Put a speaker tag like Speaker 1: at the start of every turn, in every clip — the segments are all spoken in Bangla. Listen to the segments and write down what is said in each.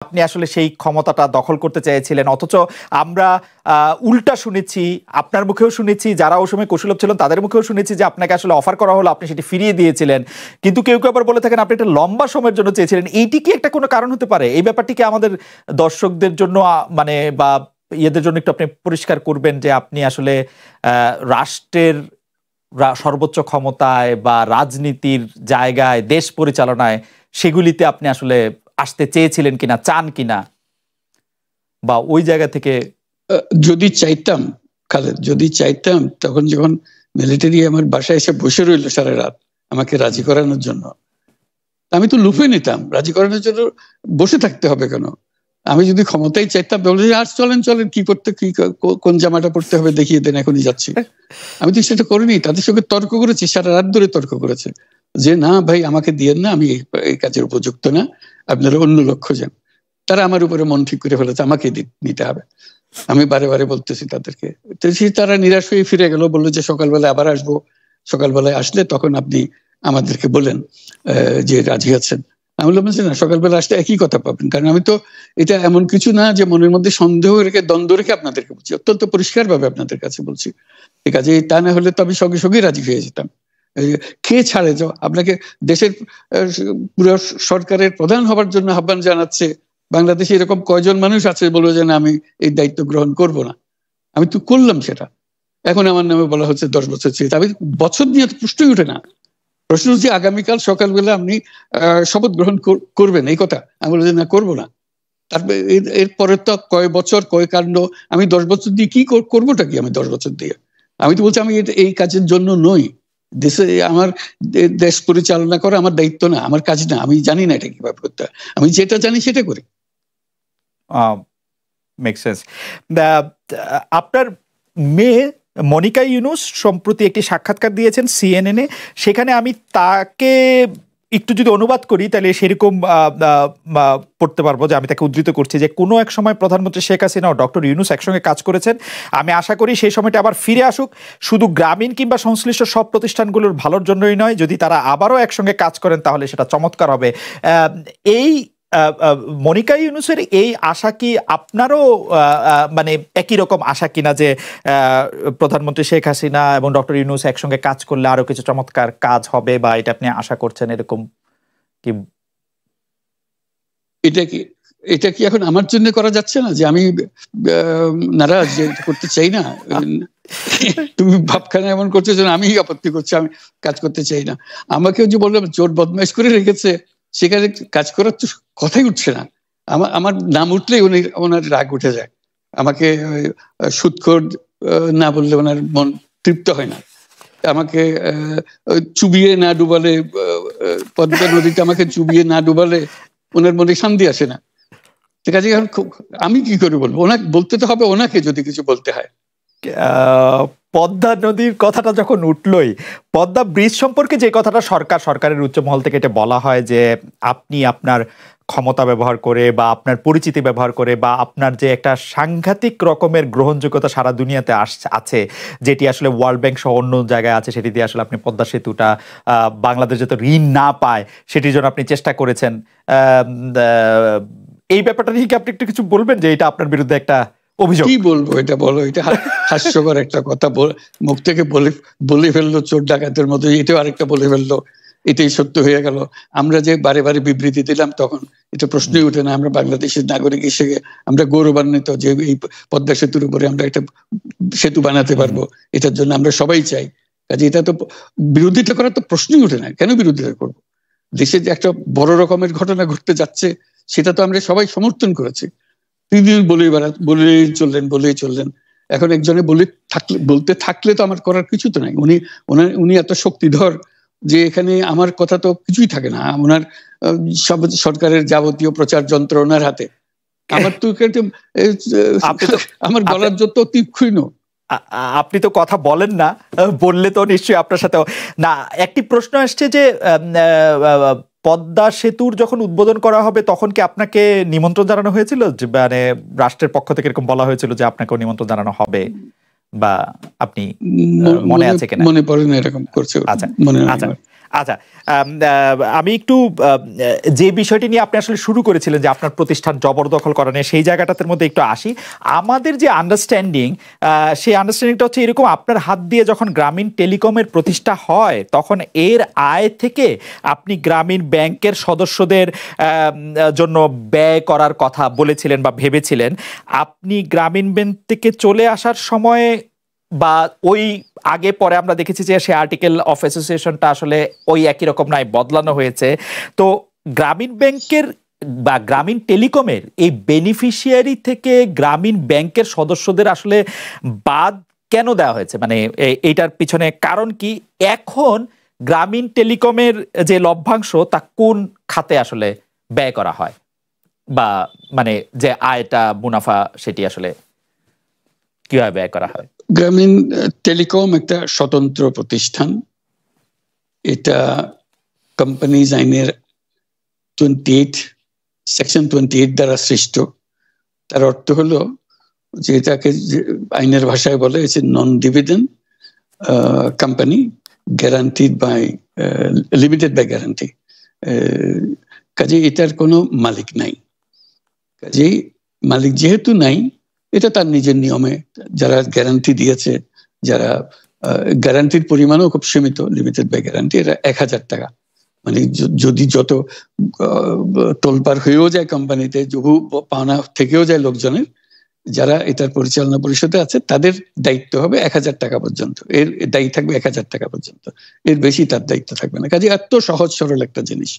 Speaker 1: আপনি আসলে সেই ক্ষমতাটা দখল করতে চেয়েছিলেন, অথচ আমরা উল্টা শুনেছি, আপনার মুখেও শুনেছি, যারা ওই সময় কুশলভ ছিলেন তাদের মুখেও শুনেছি যে আপনাকে আসলে অফার করা হলো, আপনি সেটি ফিরিয়ে দিয়েছিলেন। কিন্তু কেউ কেউ আবার বলে থাকেন আপনি একটা লম্বা সময়ের জন্য চেয়েছিলেন। এইটি কি একটা কোনো কারণ হতে পারে? এই ব্যাপারটি কি আমাদের দর্শকদের জন্য মানে বা ইয়েদের জন্য একটু আপনি পরিষ্কার করবেন যে আপনি আসলে রাষ্ট্রের সর্বোচ্চ ক্ষমতায় বা রাজনীতির জায়গায়, দেশ পরিচালনায়, সেগুলিতে আপনি আসলে আসতে চেয়েছিলেন কিনা, চান কিনা, বা ওই জায়গা থেকে?
Speaker 2: যদি চাইতাম খালেদ, যদি চাইতাম, তখন যখন মিলিটারি আমার বাসায় এসে বসে রইল সারা রাত আমাকে রাজি করানোর জন্য, আমি তো লুফে নিতাম। রাজি করানোর জন্য বসে থাকতে হবে কেন? আমি যদি ক্ষমতাই চাইতাম, বলে আর চলেন চলেন, কি করতে, কি কোন জামাটা পড়তে হবে দেখিয়ে দেন, এখনই যাচ্ছি। আমি তো সেটা করিনি। তাদের সঙ্গে তর্ক করেছি, সারা রাত ধরে তর্ক করেছে যে না ভাই আমাকে দিয়েন না, আমি এই কাজের উপযুক্ত না, আপনারা অন্য লক্ষ্য যান। তারা আমার উপরে মন ঠিক করে ফেলেছে আমাকে নিতে হবে। আমি বারে বারে বলতেছি তাদেরকে, তারা নিরাশ হয়ে ফিরে গেল, বললো যে সকালবেলায় আবার আসবো, সকালবেলায় আসলে তখন আপনি আমাদেরকে বলেন যে রাজি আছেন। আমি বললাম না, সকালবেলা আসলে একই কথা পাবেন, কারণ আমি তো এটা এমন কিছু না যে মনের মধ্যে সন্দেহ রেখে, দ্বন্দ্ব রেখে আপনাদেরকে বলছি, অত্যন্ত পরিষ্কার ভাবে আপনাদের কাছে বলছি। ঠিক আছে, তা না হলে তো আমি সঙ্গে সঙ্গে রাজি হয়ে যেতাম। কে ছাড়ে যাও আপনাকে? দেশের পুরো সরকারের প্রধান হবার জন্য আহ্বান জানাচ্ছে বাংলাদেশে এরকম কয়জন মানুষ আছে বলবো যে না আমি এই দায়িত্ব গ্রহণ করব না? আমি তো করলাম সেটা। এখন আমার নামে বলা হচ্ছে 10 বছর চেয়ে। আমি বছর নিয়ে তো প্রশ্নই উঠে না। প্রশ্ন হচ্ছে আগামীকাল সকালবেলা আপনি শপথ গ্রহণ করবেন, এই কথা। আমি বলছি না, করবো না। তারপরে এরপরে তো কয় বছর, কয় কাণ্ড। আমি 10 বছর দিয়ে কি করবোটা কি? আমি 10 বছর দিয়ে, আমি তো বলছি আমি এই কাজের জন্য নই। দেশে আমার দেশ পরিচালনা করা আমার দায়িত্ব না, আমার কাজ না। আমি জানি না এটা কিভাবে করতে হয়, আমি যেটা জানি সেটা করি।
Speaker 1: Make sense. আপনার মেয়ে মনিকা ইউনুস সম্প্রতি একটি সাক্ষাৎকার দিয়েছেন সিএনএন-এ। সেখানে আমি তাকে একটু যদি অনুবাদ করি তাহলে সেরকম পড়তে পারবো, যে আমি তাকে উদ্ধৃত করছি যে কোনো এক সময় প্রধানমন্ত্রী শেখ হাসিনা ও ডক্টর ইউনুস একসঙ্গে কাজ করেছেন। আমি আশা করি সেই সময়টা আবার ফিরে আসুক, শুধু গ্রামীণ কিংবা সংশ্লিষ্ট সব প্রতিষ্ঠানগুলোর ভালোর জন্যই নয়। যদি তারা আবারও একসঙ্গে কাজ করেন তাহলে সেটা চমৎকার হবে। এই মনিকা ইউনুসের এই আশা কি আপনারও মানে একই রকম আশা কিনা, যে প্রধানমন্ত্রী শেখ হাসিনা এবং ডক্টর ইউনুস একসঙ্গে কাজ করলে আরো কিছু চমৎকার কাজ হবে, বা এটা আপনি আশা করছেন এরকম কি?
Speaker 2: এটা কি এখন আমার জন্য করা যাচ্ছে না যে আমি নারাজ, যে করতে চাই না? তুমি ভাবখানা এমন করছো যে আমি আপত্তি করছি, আমি কাজ করতে চাই না। আমাকেও যে বললাম চোর বদমাইশ করে রেখেছে, সেখানে কাজ করার তো কথাই উঠছে না। আমার নাম উঠলেই ওনার রাগ উঠে যায়। আমাকে সুদখোর না বললে ওনার মন তৃপ্ত হয় না। আমাকে চুবিয়ে না ডুবালে, পদ্মা নদীতে আমাকে চুবিয়ে না ডুবালে ওনার মনে শান্তি আসে না। ঠিক আছে, আমি কি করে বলবো? ওনাকে বলতে তো হবে, ওনাকে যদি কিছু বলতে হয়।
Speaker 1: পদ্মা নদীর কথাটা যখন উঠলই, পদ্মা ব্রিজ সম্পর্কে যে কথাটা সরকারের উচ্চ মহল থেকে এটা বলা হয় যে আপনি আপনার ক্ষমতা ব্যবহার করে বা আপনার পরিচিতি ব্যবহার করে বা আপনার যে একটা সাংঘাতিক রকমের গ্রহণযোগ্যতা সারা দুনিয়াতে আছে, যেটি আসলে ওয়ার্ল্ড ব্যাংক সহ অন্য জায়গায় আছে, সেটি দিয়ে আসলে আপনি পদ্মা সেতুটা বাংলাদেশ যাতে ঋণ না পায় সেটির জন্য আপনি চেষ্টা করেছেন। এই ব্যাপারটা নিয়ে কি আপনি একটু কিছু বলবেন, যে এটা আপনার বিরুদ্ধে একটা অভিযোগ?
Speaker 2: কি বলবো, এটা বলো, এটা হাস্যকর একটা কথা মুখ থেকে বলে ফেললো চোর ডাকাতের মতো, এটাও আরেকটা বলে ফেললো, এটাই সত্য হয়ে গেল। আমরা যে বারে বারে বিবৃতি দিলাম তখন এটা প্রশ্নই উঠে না। আমরা বাংলাদেশের নাগরিক হিসেবে আমরা গৌরবান্বিত যে এই পদ্মা সেতুর উপরে আমরা একটা সেতু বানাতে পারবো, এটার জন্য আমরা সবাই চাই। কাজে এটা তো বিরোধিতা করার তো প্রশ্নই উঠে না। কেন বিরোধিতা করবো? দেশে যে একটা বড় রকমের ঘটনা ঘটতে যাচ্ছে সেটা তো আমরা সবাই সমর্থন করেছি। তিনি বলেই চললেন। এখন একজনে বলতে থাকলে তো আমার করার কিছু তো নাই। উনি এত শক্তিধর যে এখানে আমার কথা তো কিছুই থাকে না। ওনার সব সরকারের যাবতীয় প্রচার যন্ত্র ওনার হাতে। আমার তো আমার গলার যত তীক্ষ্ণ।
Speaker 1: আপনি তো কথা বলেন না, বললে তো নিশ্চয়ই আপনার সাথে না। একটি প্রশ্ন আসছে যে পদ্মা সেতুর যখন উদ্বোধন করা হবে তখন কি আপনাকে নিমন্ত্রণ জানানো হয়েছিল? মানে রাষ্ট্রের পক্ষ থেকে এরকম বলা হয়েছিল যে আপনাকেও নিমন্ত্রণ জানানো হবে, বা আপনি মনে আছে কিনা?
Speaker 2: মনে পড়ে না, এরকম করছে।
Speaker 1: আচ্ছা, আচ্ছা, আমি একটু যে বিষয়টি নিয়ে আপনি আসলে শুরু করেছিলেন যে আপনার প্রতিষ্ঠান জবরদখল করা নিয়ে, সেই জায়গাটার মধ্যে একটু আসি। আমাদের যে আন্ডারস্ট্যান্ডিং, সেই আন্ডারস্ট্যান্ডিংটা হচ্ছে এরকম: আপনার হাত দিয়ে যখন গ্রামীণ টেলিকমের প্রতিষ্ঠা হয় তখন এর আয় থেকে আপনি গ্রামীণ ব্যাংকের সদস্যদের জন্য ব্যয় করার কথা বলেছিলেন বা ভেবেছিলেন। আপনি গ্রামীণ ব্যাংক থেকে চলে আসার সময় বা ওই আগে পরে আমরা দেখেছি যে সে আর্টিকেল অফ অ্যাসোসিয়েশনটা আসলে ওই একই রকম নাই, বদলানো হয়েছে। তো গ্রামীণ ব্যাংকের বা গ্রামীণ টেলিকমের এই বেনিফিশিয়ারি থেকে গ্রামীণ ব্যাংকের সদস্যদের আসলে বাদ কেন দেওয়া হয়েছে, মানে এইটার পিছনে কারণ কি? এখন গ্রামীণ টেলিকমের যে লভ্যাংশ তা কোন খাতে আসলে ব্যয় করা হয়, বা মানে যে আয়টা, মুনাফা, সেটি আসলে কিভাবে ব্যয় করা হয়?
Speaker 2: গ্রামীণ টেলিকম একটা স্বতন্ত্র প্রতিষ্ঠান। এটা কোম্পানিজ আইনের 28 সেকশন 28 দ্বারা সৃষ্ট। তার অর্থ হলো যে এটাকে আইনের ভাষায় বলে হচ্ছে non dividend company, guaranteed by limited by guarantee. কাজেই এটার কোনো মালিক নাই। কাজেই মালিক যেহেতু নাই, এটা তার নিজের নিয়মে যারা গ্যারান্টি দিয়েছে, যারা গ্যারান্টির পরিমাণও খুব সীমিত, লিমিটেড বাই গ্যারান্টি, এটা 1000 টাকা। মানে যদি যত তোলপাড় হয়েও যায় কোম্পানিতে, বহু পাওনা থেকেও যায় লোকজনের, যারা এটার পরিচালনা পরিষদে আছে তাদের দায়িত্ব হবে 1000 টাকা পর্যন্ত, এর দায়ী থাকবে 1000 টাকা পর্যন্ত, এর বেশি তার দায়িত্ব থাকবে না। কাজে এত সহজ সরল একটা জিনিস।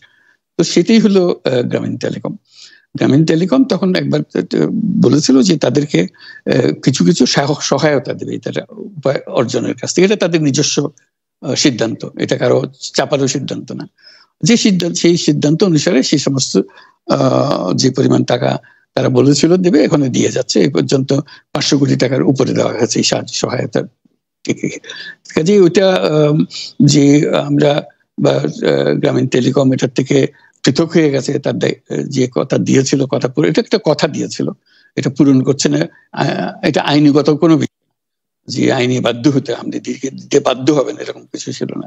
Speaker 2: তো সেটাই হলো গ্রামীণ টেলিকম। গ্রামীণ টেলিকম তখন একবার বলেছিল যে তাদেরকে কিছু কিছু সহায়তা দেবে এটা উপায় অর্জনের কাছ থেকে। এটা তাদের নিজস্ব সিদ্ধান্ত, এটা কারো চাপারও সিদ্ধান্ত না। যে সিদ্ধান্ত, সেই সিদ্ধান্ত অনুসারে সেই সমস্ত যে পরিমাণ টাকা তারা বলেছিল দেবে, এখানে দিয়ে যাচ্ছে। এই পর্যন্ত 500 কোটি টাকার উপরে দেওয়া হয়েছে এই সাহায্য সহায়তা থেকে। কাজে ওইটা যে আমরা বা গ্রামীণ টেলিকম এটার থেকে পৃথক হয়ে গেছে, তার যে কথা দিয়েছিল, কথা পুরো, এটা একটা কথা দিয়েছিল, এটা পূরণ করছে না, এটা আইনগত কোনো বিষয় যে আইনে বাধ্য হতে আপনি দিতে বাধ্য হবেন, এরকম কিছু ছিল না।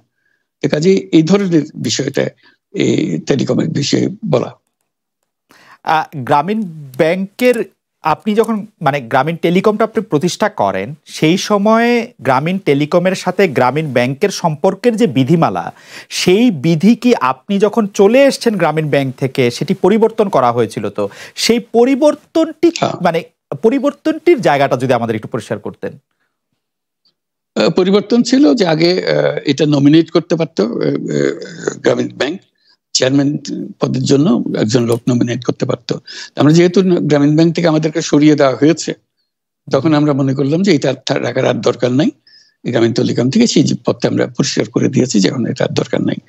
Speaker 2: কাজে এই ধরনের বিষয়টা এই টেলিকমের বিষয়ে বলা।
Speaker 1: গ্রামীণ ব্যাংকের আপনি যখন মানে গ্রামীণ টেলিকমটা আপনি প্রতিষ্ঠা করেন, সেই সময়ে গ্রামীণ টেলিকমের সাথে গ্রামীণ ব্যাংকের সম্পর্কের যে বিধিমালা, সেই বিধি কি আপনি যখন চলে এসছেন গ্রামীণ ব্যাংক থেকে সেটি পরিবর্তন করা হয়েছিল? তো সেই পরিবর্তনটি মানে পরিবর্তনটির জায়গাটা যদি আমাদের একটু পরিষ্কার করতেন।
Speaker 2: পরিবর্তন ছিল যে আগে এটা নমিনেট করতে পারতো গ্রামীণ ব্যাংক, চেয়ারম্যান পদের জন্য একজন লোক নমিনেট করতে পারতো। আমরা যেহেতু গ্রামীণ ব্যাংক থেকে আমাদেরকে সরিয়ে দেওয়া হয়েছে, তখন আমরা মনে করলাম যে এটা রাখার আর দরকার নাই। গ্রামীণ টেলিকম থেকে সেই পদটা আমরা পরিষ্কার করে দিয়েছি যে এখন এটা দরকার নাই।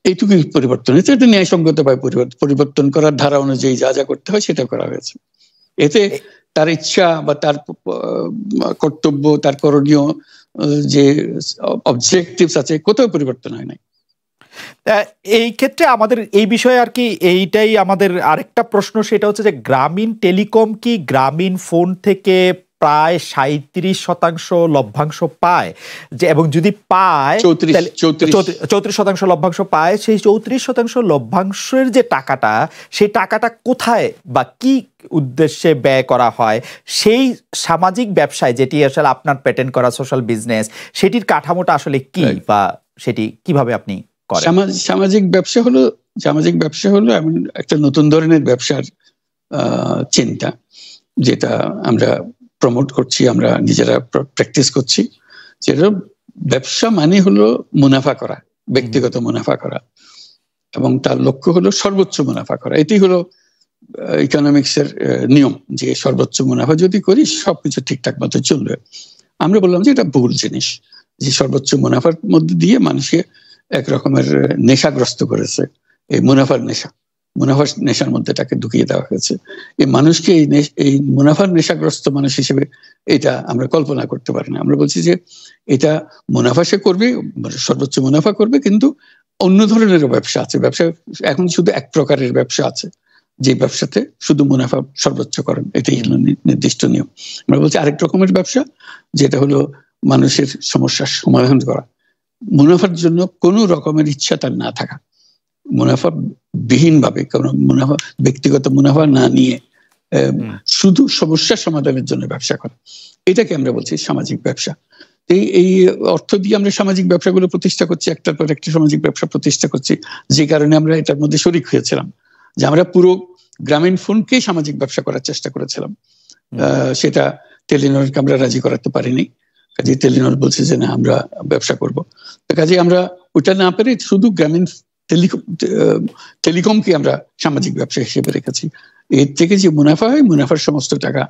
Speaker 2: এইটুকুই পরিবর্তন হয়েছে। এটা ন্যায়সঙ্গতভাবে পরিবর্তন করার ধারা অনুযায়ী যা যা করতে হয় সেটা করা হয়েছে। এতে তার ইচ্ছা বা তার কর্তব্য, তার করণীয় যে অবজেক্টিভস আছে, কোথাও পরিবর্তন হয় নাই।
Speaker 1: এই ক্ষেত্রে আমাদের এই বিষয়ে আর কি এইটাই আমাদের আরেকটা প্রশ্ন, সেটা হচ্ছে যে গ্রামীণ টেলিকম কি গ্রামীণ ফোন থেকে প্রায় 37% লভ্যাংশ পায়, যে এবং যদি পায় 34% লভ্যাংশ পায়, সেই 34% লভ্যাংশের যে টাকাটা, সেই টাকাটা কোথায় বা কি উদ্দেশ্যে ব্যয় করা হয়? সেই সামাজিক ব্যবসায়, যেটি আসলে আপনার প্যাটেন্ট করা সোশ্যাল বিজনেস, সেটির কাঠামোটা আসলে কি, বা সেটি কিভাবে আপনি করেন?
Speaker 2: সামাজিক ব্যবসা হলো এমন একটা নতুন ধরনের ব্যবসার চিন্তা, যেটা আমরা প্রমোট করছি, আমরা নিজেরা প্র্যাকটিস করছি। যেটা ব্যবসা মানে হলো মুনাফা করা, ব্যক্তিগত মুনাফা করা, এবং তার লক্ষ্য হলো সর্বোচ্চ মুনাফা করা। এটি হলো ইকোনমিক্সের নিয়ম, যে সর্বোচ্চ মুনাফা যদি করি সবকিছু ঠিকঠাক মতো চলবে। আমরা বললাম যে এটা ভুল জিনিস, যে সর্বোচ্চ মুনাফার মধ্যে দিয়ে মানুষকে এক রকমের নেশাগ্রস্ত করেছে। এই মুনাফার নেশার মধ্যে তাকে ঢুকিয়ে দেওয়া হয়েছে। এই মানুষকে এই মুনাফার নেশাগ্রস্ত মানুষ হিসেবে এটা আমরা কল্পনা করতে পারি না। আমরা বলছি যে এটা মুনাফা সে করবে, সর্বোচ্চ মুনাফা করবে, কিন্তু অন্য ধরনের ব্যবসা আছে। ব্যবসা এখন শুধু এক প্রকারের ব্যবসা আছে, যে ব্যবসাতে শুধু মুনাফা সর্বোচ্চকরণ, এটাই হলো নির্দিষ্ট নিয়ম। আমরা বলছি আরেক রকমের ব্যবসা, যেটা হলো মানুষের সমস্যার সমাধান করা, মুনাফার জন্য কোনো রকমের ইচ্ছা তার না থাকা, মুনাফা বিহীনভাবে কোনো মুনাফা, ব্যক্তিগত মুনাফা না নিয়ে শুধু সমস্যা সমাধানের জন্য ব্যবসা করা, এটাকে আমরা বলছি সামাজিক ব্যবসা। এই অর্থ দিয়ে আমরা সামাজিক ব্যবসাগুলো প্রতিষ্ঠা করছি, একটার পর একটা সামাজিক ব্যবসা প্রতিষ্ঠা করছি, যে কারণে আমরা এটার মধ্যে শরিক হয়েছিলাম, যে আমরা পুরো গ্রামীণ ফোনকেই সামাজিক ব্যবসা করার চেষ্টা করেছিলাম। সেটা টেলিনরকে আমরা রাজি করাতে পারিনি, কাজে টেলিনর বলছে যে না আমরা ব্যবসা করব, কাজে আমরা ওটা না পেরে শুধু গ্রামীণ টেলিকমকে আমরা সামাজিক ব্যবসা হিসেবে রেখেছি। এর থেকে যে মুনাফা হয়, মুনাফার সমস্ত টাকা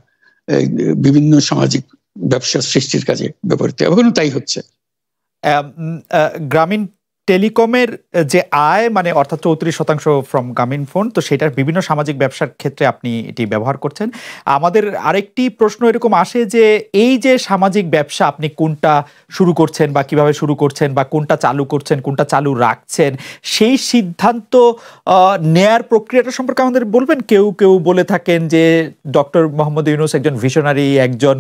Speaker 2: বিভিন্ন সামাজিক ব্যবসা সৃষ্টির কাজে ব্যবহৃত, এখনো তাই হচ্ছে।
Speaker 1: গ্রামীণ টেলিকমের যে আয়, মানে অর্থাৎ 34% ফ্রম গ্রামীণ ফোন, তো সেটার বিভিন্ন সামাজিক ব্যবসার ক্ষেত্রে আপনি এটি ব্যবহার করছেন। আমাদের আরেকটি প্রশ্ন এরকম আসে যে এই যে সামাজিক ব্যবসা আপনি কোনটা শুরু করছেন বা কিভাবে শুরু করছেন বা কোনটা চালু করছেন, কোনটা চালু রাখছেন, সেই সিদ্ধান্ত নেয়ার প্রক্রিয়াটা সম্পর্কে আমাদের বলবেন। কেউ কেউ বলে থাকেন যে ডক্টর মোহাম্মদ ইউনূস একজন ভিশনারি, একজন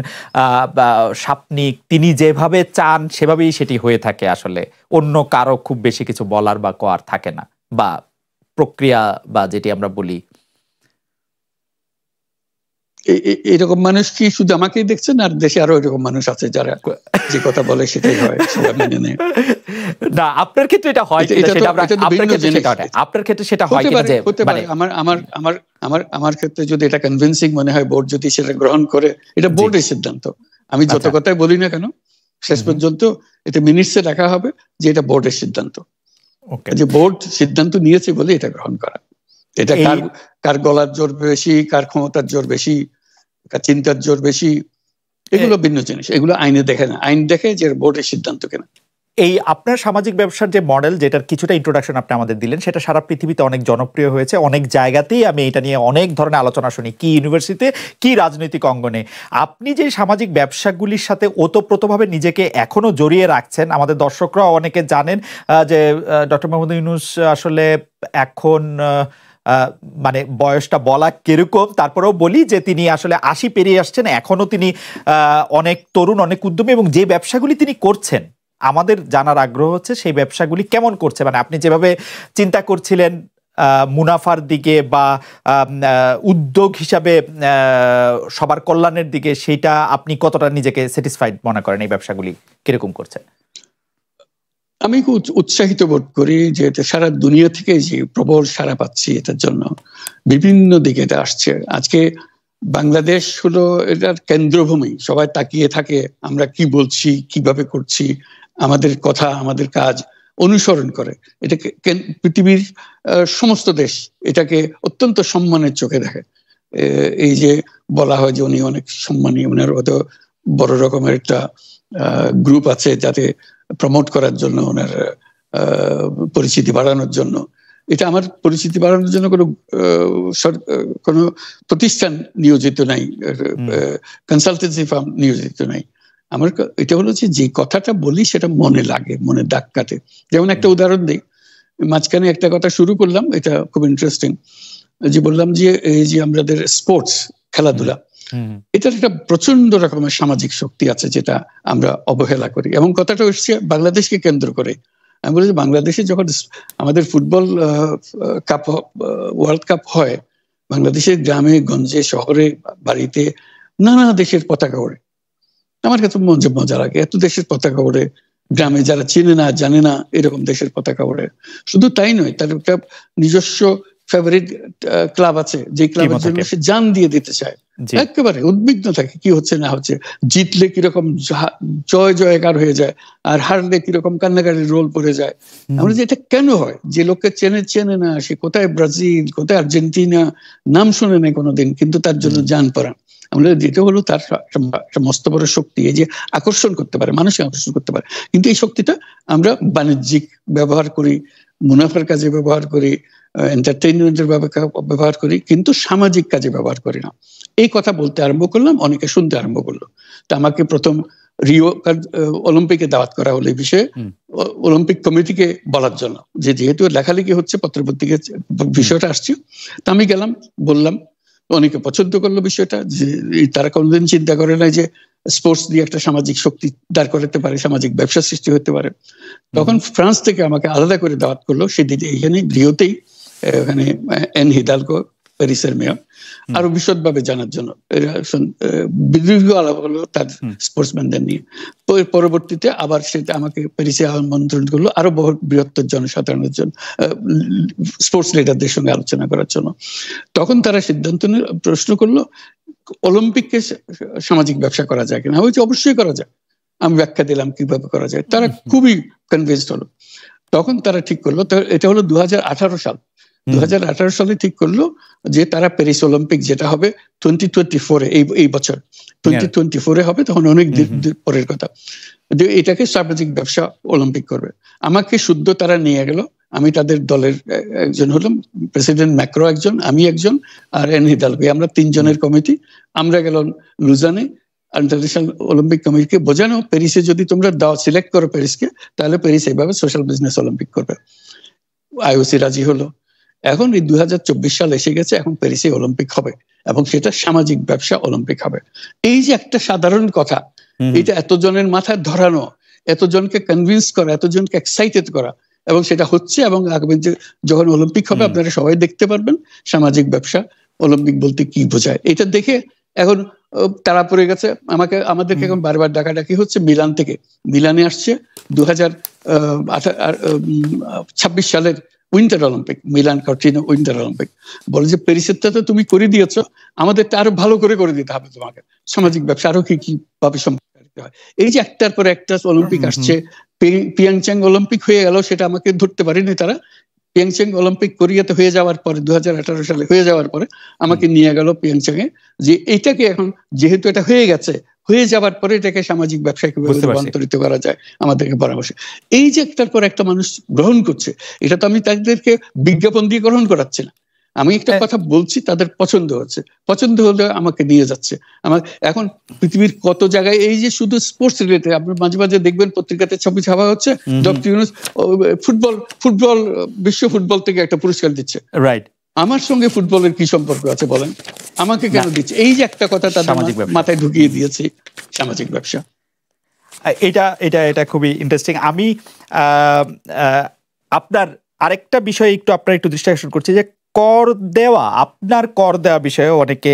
Speaker 1: স্বপ্নিক, তিনি যেভাবে চান সেভাবেই সেটি হয়ে থাকে, আসলে অন্য কারো খুব বেশি কিছু বলার বা করার থাকে না, বা প্রক্রিয়া বা যেটি আমরা বলি।
Speaker 2: এরকম মানুষ কি শুধু আমাকেই দেখছেন, আর দেশে আরো এরকম মানুষ আছে যারা যে কথা বলে সেটাই হয়, সেটা মেনে নেয়?
Speaker 1: না, আপনার ক্ষেত্রে এটা হয় কিনা সেটা আমরা, আপনার ক্ষেত্রে সেটা হয়, আপনার ক্ষেত্রে সেটা হয় কিনা? যে
Speaker 2: হতে পারে আমার ক্ষেত্রে যদি এটা কনভিন্সিং মনে হয়, বোর্ড যদি সেটা গ্রহণ করে, এটা বোর্ডের সিদ্ধান্ত। আমি যত কথাই বলি না কেন, শেষ পর্যন্ত এটা মিনিটসে রাখা হবে যে এটা বোর্ডের সিদ্ধান্ত। যে বোর্ড সিদ্ধান্ত নিয়েছে বলে এটা গ্রহণ করা। এটা কার গলার জোর বেশি, কার ক্ষমতার জোর বেশি, কার চিন্তার জোর বেশি, এগুলো ভিন্ন জিনিস, এগুলো আইনে দেখে না। আইন দেখে যে বোর্ডের সিদ্ধান্ত কেনা।
Speaker 1: এই আপনার সামাজিক ব্যবসার যে মডেল, যেটার কিছুটা ইন্ট্রোডাকশন আপনি আমাদের দিলেন, সেটা সারা পৃথিবীতে অনেক জনপ্রিয় হয়েছে। অনেক জায়গাতেই আমি এটা নিয়ে অনেক ধরনের আলোচনা শুনি, কি ইউনিভার্সিটিতে, কি রাজনৈতিক অঙ্গনে। আপনি যে সামাজিক ব্যবসাগুলির সাথে ওতপ্রোতভাবে নিজেকে এখনো জড়িয়ে রাখছেন, আমাদের দর্শকরাও অনেকে জানেন যে ডক্টর মোহাম্মদ ইউনূস আসলে এখন মানে বয়সটা বলা কিরকম, তারপরেও বলি যে তিনি আসলে 80 পেরিয়ে আসছেন, এখনো তিনি অনেক তরুণ, অনেক উদ্যমী, এবং যে ব্যবসাগুলি তিনি করছেন আমাদের জানার আগ্রহ হচ্ছে সেই ব্যবসাগুলি কেমন করছে। মানে আপনি যেভাবে চিন্তা করছিলেন মুনাফার দিকে বা উদ্যোগ হিসাবে সবার কল্যাণের দিকে, সেটা আপনি কতটা নিজেকে স্যাটিসফাইড মনে করেন? এই ব্যবসাগুলি কিরকম করছে?
Speaker 2: আমি খুব উৎসাহিত বোধ করি যে সারা দুনিয়া থেকে যে প্রবল সাড়া পাচ্ছি, এটার জন্য বিভিন্ন দিকে এটা আসছে। আজকে বাংলাদেশ হলো এটার কেন্দ্রভূমি, সবাই তাকিয়ে থাকে আমরা কি বলছি, কিভাবে করছি, আমাদের কথা, আমাদের কাজ অনুসরণ করে। এটাকে পৃথিবীর সমস্ত দেশ এটাকে অত্যন্ত সম্মানের চোখে দেখে। এই যে বলা হয় যে উনি অনেক সম্মানী, ওনার অত বড় রকমের একটা গ্রুপ আছে যাতে প্রমোট করার জন্য, ওনার পরিচিতি বাড়ানোর জন্য। এটা আমার পরিচিতি বাড়ানোর জন্য কোনো প্রতিষ্ঠান নিয়োজিত নাই, কনসালটেন্সি ফার্ম নিয়োজিত নাই। আমার এটা হলো যে কথাটা বলি সেটা মনে লাগে, মনে দাগ কাটে। যেমন একটা উদাহরণ দিই, মাঝখানে একটা কথা শুরু করলাম, এটা খুব ইন্টারেস্টিং, যে বললাম যে এই যে আমাদের স্পোর্টস, খেলাধুলা, এটার একটা প্রচন্ড রকমের সামাজিক শক্তি আছে যেটা আমরা অবহেলা করি, এবং কথাটা হচ্ছে বাংলাদেশকে কেন্দ্র করে। আমি বলি যে বাংলাদেশে যখন আমাদের ফুটবল কাপ, ওয়ার্ল্ড কাপ হয়, বাংলাদেশের গ্রামে গঞ্জে শহরে বাড়িতে নানা দেশের পতাকা ওড়ে। আমার কাছে মজা লাগে, এত দেশের পতাকা ওড়ে, গ্রামে যারা চেনে না জানে না এরকম দেশের পতাকা ওড়ে। শুধু তাই নয়, তার একটা নিজস্ব ফেভারিট ক্লাব আছে, যে ক্লাবের জন্য সে জান দিয়ে দিতে চায়, একেবারে উদ্বিগ্ন থাকে কি হচ্ছে না হচ্ছে, জিতলে কিরকম জয় জয়কার হয়ে যায়, আর হারলে কিরকম কান্নাকাটির রোল পড়ে যায়। আমরা যে এটা কেন হয়, যে লোককে চেনে না, সে কোথায় ব্রাজিল, কোথায় আর্জেন্টিনা, নাম শুনে নেই কোনোদিন, কিন্তু তার জন্য জান পড়া। আমরা যেটা হলো তার একটা মস্ত বড় শক্তি, এই যে আকর্ষণ করতে পারে, মানুষকে আকর্ষণ করতে পারে। কিন্তু এই শক্তিটা আমরা বাণিজ্যিক ব্যবহার করি, মুনাফার কাজে ব্যবহার করি, এন্টারটেইনমেন্টের ব্যবহার করি, কিন্তু সামাজিক কাজে ব্যবহার করি না। এই কথা বলতে আরম্ভ করলাম, অনেকে শুনতে আরম্ভ করলো। তা আমাকে প্রথম রিও অলিম্পিকে দাওয়াত করা হলো এই বিষয়ে, অলিম্পিক কমিটিকে বলার জন্য, যে যেহেতু লেখালেখি হচ্ছে, পত্রপত্রিকা বিষয়টা আসছে। তা আমি গেলাম, বললাম, অনেকে পছন্দ করলো বিষয়টা, যে তারা কোনোদিন চিন্তা করে না যে স্পোর্টস দিয়ে একটা সামাজিক শক্তি দাঁড় করাতে পারে, সামাজিক ব্যবসা সৃষ্টি হতে পারে। তখন ফ্রান্স থেকে আমাকে আলাদা করে দাওয়াত করলো সেদিন এইখানে রিওতেই, ওখানে এন হিদালগো প্যারিসের মেয়র, আরো বিশদভাবে জানার জন্য দীর্ঘ আলাপ হলো তার স্পোর্টসম্যানদের নিয়ে। পরবর্তীতে আবার সেটা আমাকে প্যারিসে আমন্ত্রণ করলো আরো বহু বৃহত্তর জনসাধারণের জন্য, স্পোর্টস লিডারদের সঙ্গে আলোচনা করার জন্য। তখন তারা সিদ্ধান্ত প্রশ্ন করলো অলিম্পিককে সামাজিক ব্যবসা করা যায় কিনা। হয়তো অবশ্যই করা যায়। আমি ব্যাখ্যা দিলাম কিভাবে করা যায়, তারা খুবই কনভিন্সড হলো। তখন তারা ঠিক করলো, এটা হলো 2018 সাল, 2018 সালে ঠিক করলো যে তারা প্যারিস অলিম্পিক যেটা হবে 2024 এই বছর 2024 হবে, তখন অনেক দিন পরের কথা, যে এটাকে সামাজিক ব্যবসা অলিম্পিক করবে। আমাকে শুদ্ধ তারা নিয়ে গেল, আমি তাদের দলের একজন হলাম, প্রেসিডেন্ট ম্যাক্রো একজন, আমি একজন, আর এন হিদালগো, আমরা 3 জনের কমিটি। আমরা গেলাম লুজানে ইন্টারন্যাশনাল অলিম্পিক কমিটিকে বোঝানো, প্যারিসে যদি তোমরা সিলেক্ট করো প্যারিসকে, তাহলে প্যারিস এইভাবে সোশ্যাল বিজনেস অলিম্পিক করবে। আইওসি রাজি হলো। এখন এই 2024 সাল এসে গেছে, এখন প্যারিসে অলিম্পিক হবে এবং সেটা সামাজিক ব্যবসা অলিম্পিক হবে। এই যে একটা সাধারণ কথা, এটা এতজনের মাথায় ধরানো, এতজনকে কনভিন্স করা, এতজনকে এক্সাইটেড করা, এবং সেটা হচ্ছে। এবং আগামী যখন অলিম্পিক হবে আপনারা সবাই দেখতে পারবেন সামাজিক ব্যবসা অলিম্পিক বলতে কি বোঝায়। এটা দেখে এখন তারা পড়ে গেছে। আমাদেরকে এখন বারবার ডাকাডাকি হচ্ছে মিলান থেকে। মিলানে আসছে 2026 সালের winter Olympic, Milan Cortina winter Olympic. বলে যে প্যারিসেরটা তো তুমি করে দিয়েছো, আমাদেরটা আরো ভালো করে দিতে হবে তোমাকে, সামাজিক ব্যবসা আরো কি ভাবে সম্পর্কিত হয়। এই যে একটার পর একটা অলিম্পিক আসছে, পিয়াংচাং অলিম্পিক হয়ে গেল, সেটা আমাকে ধরতে পারেনি তারা। পিয়াংচাং অলিম্পিক কোরিয়াতে হয়ে যাওয়ার পরে 2018 সালে হয়ে যাওয়ার পরে আমাকে নিয়ে গেল পিয়াংচাং এ, যে এইটাকে এখন যেহেতু এটা হয়ে গেছে, হয়ে যাওয়ার পরে এটাকে সামাজিক ব্যবসায় কিভাবে রূপান্তরিত করা যায় আমাদেরকে পরামর্শ। এই যে একটার পর একটা মানুষ গ্রহণ করছে, এটা তো আমি তাদেরকে বিজ্ঞাপন দিয়ে গ্রহণ করাচ্ছি না, আমি একটা কথা বলছি, তাদের পছন্দ হচ্ছে, পছন্দ হলে আমাকে নিয়ে যাচ্ছে। আমার এখন পৃথিবীর কত জায়গায় এই যে শুধু স্পোর্টস রিলেটেড, আপনি মাঝে মাঝে দেখবেন পত্রিকাতে ছবি ছাপা হচ্ছে, ডক্টর ইউনূস ফুটবল বিশ্ব ফুটবল থেকে একটা পুরস্কার দিচ্ছে।
Speaker 1: রাইট,
Speaker 2: আমার সঙ্গে ফুটবলের কি সম্পর্ক আছে বলেন, আমাকে কেন দিচ্ছে? এই যে একটা কথা তাদের মাথায় ঢুকিয়ে দিয়েছে, সামাজিক ব্যবসা।
Speaker 1: এটা খুবই ইন্টারেস্টিং। আমি আপনার আরেকটা বিষয় একটু দৃষ্টি আকর্ষণ করছি, যে কর দেওয়া, আপনার কর দেওয়া বিষয়ে অনেকে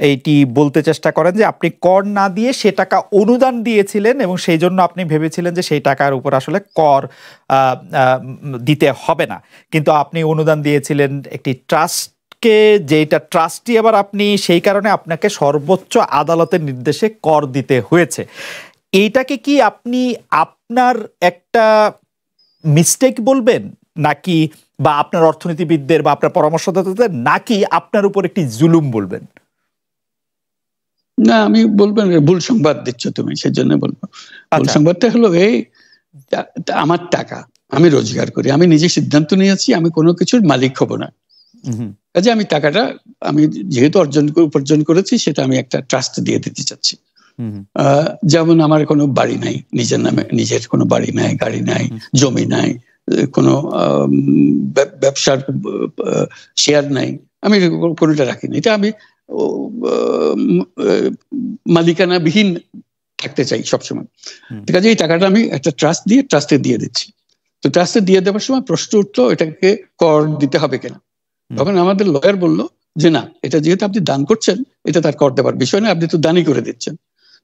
Speaker 1: এইটি বলতে চেষ্টা করেন যে আপনি কর না দিয়ে সে টাকা অনুদান দিয়েছিলেন এবং সেই জন্য আপনি ভেবেছিলেন যে সেই টাকার উপর আসলে কর দিতে হবে না, কিন্তু আপনি অনুদান দিয়েছিলেন একটি ট্রাস্টকে, যেটা ট্রাস্টি আবার আপনি সেই কারণে আপনাকে সর্বোচ্চ আদালতের নির্দেশে কর দিতে হয়েছে। এইটাকে কি আপনি আপনার একটা মিস্টেক বলবেন, নাকি বা আপনার অর্থনীতিবিদদের বা আপনার পরামর্শদাতাদের, নাকি আপনার উপর একটি জুলুম বলবেন?
Speaker 2: না, আমি বলবেন ভুল সংবাদ দিচ্ছ তুমি, সেজন্য বলবো। ভুল সংবাদটা হলো এই, আমার টাকা আমি রোজগার করি, আমি নিজে সিদ্ধান্ত নিয়েছি আমি কোনো কিছুর মালিক হব না। কাজে আমি টাকাটা আমি যেহেতু উপার্জন করেছি, সেটা আমি একটা ট্রাস্ট দিয়ে দিতে চাচ্ছি। যেমন আমার কোনো বাড়ি নাই, নিজের নামে নিজের কোনো বাড়ি নাই, গাড়ি নাই, জমি নাই, কোনো ব্যবসার শেয়ার নাই, আমি কোনোটা রাখিনি। এটা আমি মালিকানাবিহীন থাকতে চাই সবসময়। ঠিক আছে, এই টাকাটা আমি একটা ট্রাস্টে দিয়ে দিচ্ছি। তো ট্রাস্টে দিয়ে দেওয়ার সময় প্রশ্ন উঠলো এটাকে কর দিতে হবে কিনা। তখন আমাদের লয়ার বললো যে না, এটা যেহেতু আপনি দান করছেন, এটা তার কর দেওয়ার বিষয় না, আপনি তো দানই করে দিচ্ছেন।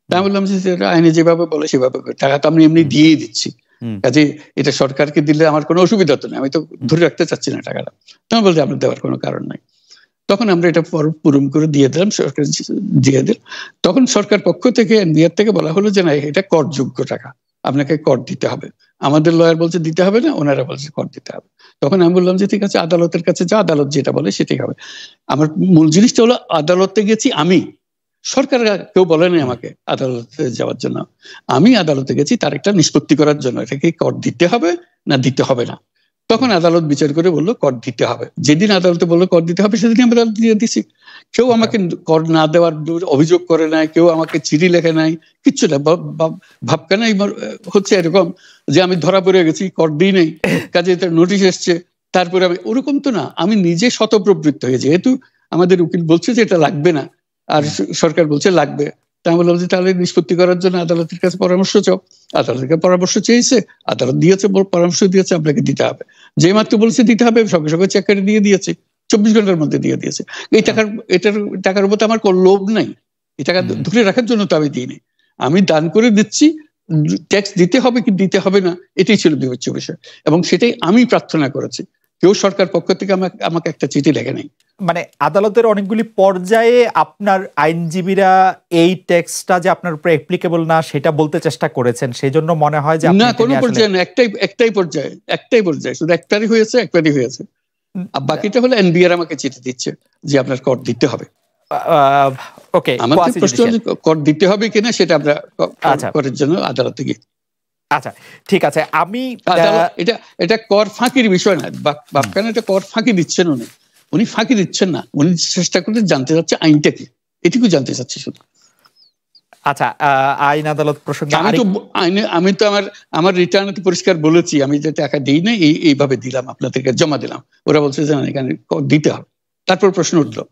Speaker 2: তা আমি বললাম যে আইনে যেভাবে বলে সেভাবে, টাকা তো আমি এমনি দিয়েই দিচ্ছি, কাজে এটা সরকারকে দিলে আমার কোনো অসুবিধা তো নেই, আমি তো ধরে রাখতে চাচ্ছি না টাকাটা। তখন বলতে আপনার দেওয়ার কোনো কারণ নাই। তখন আমরা এটা পূরণ করে দিয়ে দিলাম, সরকার দিয়ে দিল। তখন সরকার পক্ষ থেকে এনবিআর থেকে বলা হলো যে না, এটা করযোগ্য টাকা, আপনাকে কর দিতে হবে। আমাদের লয়ার বলছে দিতে হবে না, ওনারা বলছে কর দিতে হবে। তখন আমি বললাম যে ঠিক আছে, আদালতের কাছে যা, আদালত যেটা বলে সেটাই হবে। আমার মূল জিনিসটা হলো আদালতে গেছি আমি, সরকার কেউ বলেনি আমাকে আদালতে যাওয়ার জন্য। আমি আদালতে গেছি তার একটা নিষ্পত্তি করার জন্য, এটাকে কর দিতে হবে না দিতে হবে না। তখন আদালত বিচার করে বললো কর দিতে হবে। যেদিন আদালতে বললো কর দিতে হবে, সেদিন আমি আদালত দিয়ে দিছি। কেউ আমাকে কর না দেওয়ার অভিযোগ করে নাই, কেউ আমাকে চিঠি লেখে নাই, কিচ্ছু না। ভাবকানাই হচ্ছে এরকম যে আমি ধরা পড়ে গেছি, কর দিই নেই, কাজে নোটিশ এসছে, তারপরে আমি, ওরকম তো না। আমি নিজে শতপ্রবৃত্ত হয়ে, যেহেতু আমাদের উকিল বলছে যে এটা লাগবে না, আর সরকার বলছে লাগবে। তা আমি বললাম যে তাহলে নিষ্পত্তি করার জন্য আদালতের কাছে পরামর্শ চাও। আদালতের কাছে পরামর্শ চেয়েছে, আদালত দিয়েছে, পরামর্শ দিয়েছে, আপনাকে দিতে হবে। যে মাত্র বলছে দিতে হবে, সঙ্গে সঙ্গে চেক করে দিয়ে দিয়েছে, 24 ঘন্টার মধ্যে দিয়ে দিয়েছে। এটার টাকার উপর আমার কোনো লোভ নাই, এই টাকা ধরে রাখার জন্য তো আমি দিইনি। আমি দান করে দিচ্ছি, ট্যাক্স দিতে হবে কি দিতে হবে না এটাই ছিল বিবেচ্য বিষয়, এবং সেটাই আমি প্রার্থনা করেছি। কেউ সরকার পক্ষ থেকে আমাকে একটা চিঠি লেখে নাই।
Speaker 1: মানে আদালতের অনেকগুলি পর্যায়ে আপনার আইনজীবীরা এই ট্যাক্সটা যে আপনার উপরে অ্যাপ্লিকেবল না সেটা বলতে চেষ্টা করেছেন, সেই জন্য মনে হয় যে
Speaker 2: না, কোনো পর্যায়ে না, একটাই পর্যায়ে, শুধু একবারই হয়েছে। আর বাকিটা হলো এনবিআর আমাকে চিঠি দিচ্ছে যে আপনার কর দিতে হবে।
Speaker 1: ওকে,
Speaker 2: আমাদের প্রশ্ন কর দিতে হবে কিনা সেটা আমরা করার জন্য আদালতে গিয়ে।
Speaker 1: আচ্ছা, ঠিক আছে। আমি
Speaker 2: এটা কর ফাঁকির বিষয় না, বাপকানা এটা কর ফাঁকি দিচ্ছেন উনি ফাঁকি দিচ্ছেন না, উনি চেষ্টা করতে জানতে চাচ্ছে আইনটা কি, এটুকু জানতে চাচ্ছি শুধু।
Speaker 1: আচ্ছা, আইন আদালত প্রসঙ্গে
Speaker 2: আমি তো আমার রিটার্নে পরিষ্কার বলেছি আমি যে টাকা দিই না, এইভাবে দিলাম, আপনাদেরকে জমা দিলাম। ওরা বলছে যে এখানে দিতে হবে, তারপর প্রশ্ন উঠলো,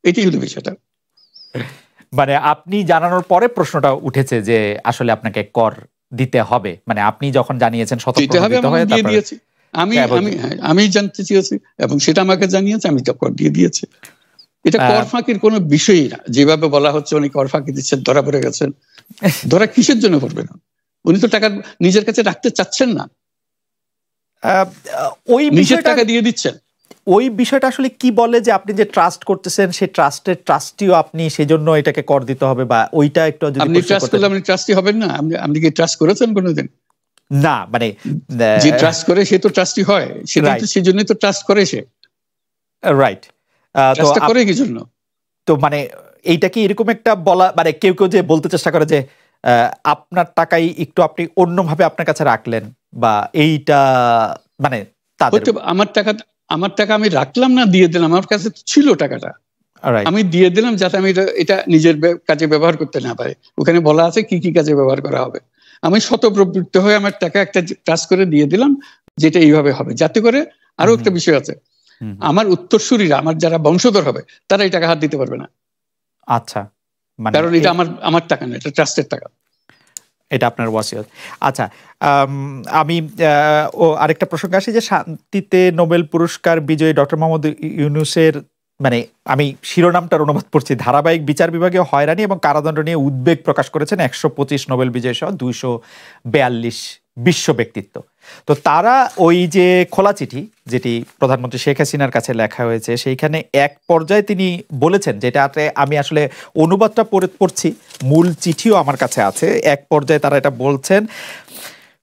Speaker 2: এটাই হলো বিষয়টা।
Speaker 1: মানে আপনি জানানোর পরে প্রশ্নটা উঠেছে যে আসলে আপনাকে কর দিতে হবে, মানে আপনি যখন জানিয়েছেন
Speaker 2: আমি জানতে চেয়েছি এবং সেটা আমাকে জানিয়েছে, আমি তো কর দিয়ে দিয়েছি। এটা কর ফাঁকির কোনো বিষয়ই না, যেভাবে বলা হচ্ছে উনি কর ফাঁকি দিচ্ছেন, ধরা পড়ে গেছেন। ধরা কিসের জন্য পড়বে না? উনি তো টাকা নিজের কাছে রাখতে চাচ্ছেন না,
Speaker 1: ওই
Speaker 2: নিজের টাকা দিয়ে দিচ্ছেন।
Speaker 1: ওই বিষয়টা আসলে কি বলে যে আপনি যে ট্রাস্ট করতেছেন সেই ট্রাস্টের ট্রাস্টিও আপনি, সেজন্য এটাকে কর দিতে হবে, বা ওইটা একটু যদি
Speaker 2: আপনি ট্রাস্ট করলে আপনি ট্রাস্টি হবেন না? আপনি কি ট্রাস্ট করেছেন কোনোদিন?
Speaker 1: না, মানে
Speaker 2: যে ট্রাস্ট করে সে তো ট্রাস্টি হয়, সেজন্যই তো ট্রাস্ট করে সে।
Speaker 1: রাইট,
Speaker 2: ট্রাস্ট করে কি জন্য?
Speaker 1: তো মানে এইটা কি এরকম একটা বলা, মানে কেউ কেউ যে বলতে চেষ্টা করে যে আপনার টাকাই একটু আপনি অন্যভাবে আপনার কাছে রাখলেন, বা এইটা মানে
Speaker 2: আমার টাকা আমি রাখলাম না, দিয়ে দিলাম। আমার কাছে ছিল টাকাটা, আমি দিয়ে দিলাম যাতে আমি এটা নিজের কাজে ব্যবহার করতে না পারি। ওখানে বলা আছে কি কি কাজে ব্যবহার করা হবে। আমি স্বতঃপ্রবৃত্ত হয়ে আমার টাকা একটা ট্রাস্ট করে দিয়ে দিলাম, যেটা এইভাবে হবে, যাতে করে আরো একটা বিষয় আছে, আমার উত্তরসূরিরা, আমার যারা বংশধর হবে, তারা এই টাকা হাত দিতে পারবে না।
Speaker 1: আচ্ছা,
Speaker 2: কারণ এটা আমার টাকা না, এটা ট্রাস্টের টাকা,
Speaker 1: এটা আপনার ওয়াসিয়ত। আচ্ছা, আমি আরেকটা প্রসঙ্গ আসি যে শান্তিতে নোবেল পুরস্কার বিজয়ী ডক্টর মোহাম্মদ ইউনূসের, মানে আমি শিরোনামটার অনুবাদ পড়ছি, ধারাবাহিক বিচার বিভাগীয় হয়রানি এবং কারাদণ্ড নিয়ে উদ্বেগ প্রকাশ করেছেন 125 নোবেল বিজয়ী সহ 242 বিশ্ব ব্যক্তিত্ব। তো তারা ওই যে খোলা চিঠি যেটি প্রধানমন্ত্রী শেখ হাসিনার কাছে লেখা হয়েছে, সেইখানে এক পর্যায়ে তিনি বলেছেন, যেটাতে আমি আসলে অনুবাদটা পড়ছি, মূল চিঠিও আমার কাছে আছে। এক পর্যায়ে তারা এটা বলছেন,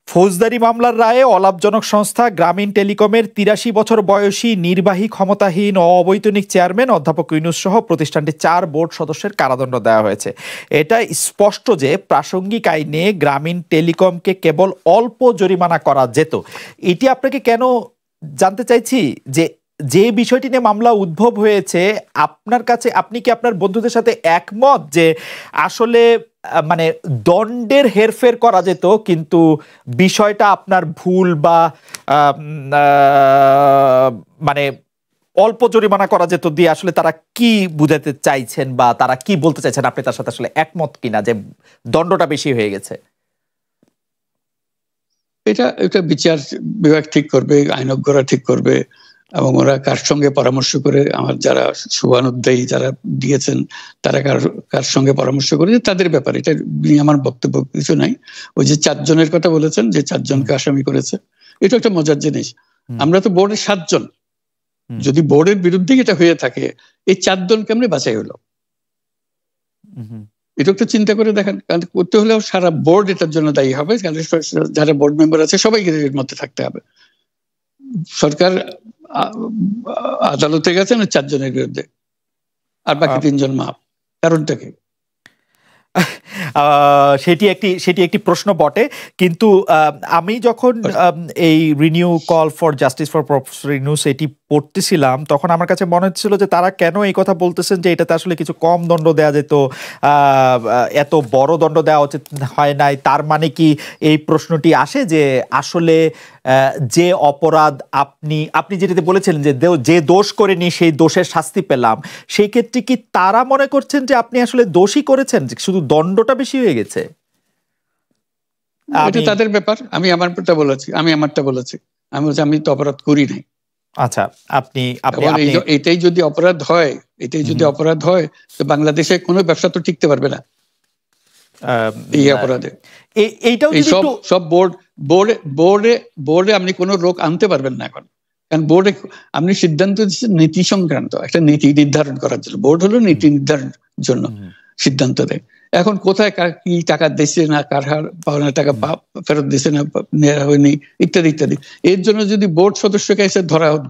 Speaker 1: ফৌজদারি মামলার রায়ে অলাভজনক সংস্থা গ্রামীণ টেলিকমের 83 বছর বয়সী নির্বাহী ক্ষমতাহীন ও অবৈতনিক চেয়ারম্যান অধ্যাপক ইউনূস সহ প্রতিষ্ঠানটির 4 বোর্ড সদস্যের কারাদণ্ড দেওয়া হয়েছে। এটা স্পষ্ট যে প্রাসঙ্গিক আইনে গ্রামীণ টেলিকমকে কেবল অল্প জরিমানা করা যেত। এটি আপনাকে কেন জানতে চাইছি যে বিষয়টি নিয়ে মামলা উদ্ভব হয়েছে, আপনার কাছে, আপনি কি আপনার বন্ধুদের সাথে একমত যে আসলে মানে দণ্ডের হেরফের করা যেত, কিন্তু বিষয়টা আপনার ভুল, বা মানে অল্প জরিমানা করা যেত দিয়ে আসলে তারা কি বুঝাতে চাইছেন, বা তারা কি বলতে চাইছেন, আপনি তার সাথে আসলে একমত কিনা যে দণ্ডটা বেশি হয়ে গেছে?
Speaker 2: এটা বিচার বিভাগ ঠিক করবে, আইনজ্ঞরা ঠিক করবে, এবং ওরা কার সঙ্গে পরামর্শ করে, আমার যারা শুভানুধ্যায়ী যারা দিয়েছেন তারা কার সঙ্গে পরামর্শ করে, তাদের ব্যাপারে, এটা নিয়ে আমার বক্তব্য কিছু নাই। ওই যে 4 জনের কথা বলেছেন, যে 4 জনকে আসামি করেছে, এটা একটা মজার জিনিস। আমরা তো বোর্ডে 7 জন, যদি বোর্ডের বিরুদ্ধে এটা হয়ে থাকে, এই 4 জন কেমনে বাছাই হলো? এটা একটু চিন্তা করে দেখেন। কারণ করতে হলেও সারা বোর্ড এটার জন্য দায়ী হবে, যারা বোর্ড মেম্বার আছে সবাইকে এর মধ্যে থাকতে হবে। সরকার আদালতে গেছেন 4 জনের বিরুদ্ধে, আর বাকি 3 জন মাপ, কারণটা কি?
Speaker 1: সেটি একটি প্রশ্ন বটে। কিন্তু আমি যখন এই renew call for justice for professor Yunus এটি পড়তেছিলাম, তখন আমার কাছে মনে হচ্ছিল যে তারা কেন এই কথা বলতেছেন যে এটাতে আসলে কিছু কম দণ্ড দেওয়া যেত, এত বড় দণ্ড দেওয়া উচিত হয় নাই। তার মানে কি এই প্রশ্নটি আসে যে আসলে যে অপরাধ আপনি যেটাতে বলেছিলেন যে দোষ করেনি সেই দোষের শাস্তি পেলাম, সেই ক্ষেত্রে কি তারা মনে করছেন যে আপনি আসলে দোষই করেছেন, শুধু দণ্ডটা বেশি হয়ে গেছে?
Speaker 2: এটা তাদের ব্যাপার। আমি আমারটা বলেছি, আমি তো অপরাধ করি নাই।
Speaker 1: আচ্ছা,
Speaker 2: এটাই যদি অপরাধ হয় তো বাংলাদেশে কোনো ব্যবসা তো টিকতে পারবে না এই অপরাধে।
Speaker 1: এইটাও
Speaker 2: সব বোর্ডে আপনি কোনো লোক আনতে পারবেন না এখন, কারণ বোর্ডে আপনি সিদ্ধান্ত দিচ্ছেন নীতি সংক্রান্ত, একটা নীতি নির্ধারণ করার জন্য। বোর্ড হলো নীতি নির্ধারণের জন্য সিদ্ধান্ত দেয়। এখন কোথায় কি টাকা দিচ্ছে না, কার পাওনা টাকা ফেরত দিচ্ছে না, নেওয়া হয়নি, ইত্যাদি ইত্যাদি। এর জন্য যদি বোর্ড সদস্যকে এসে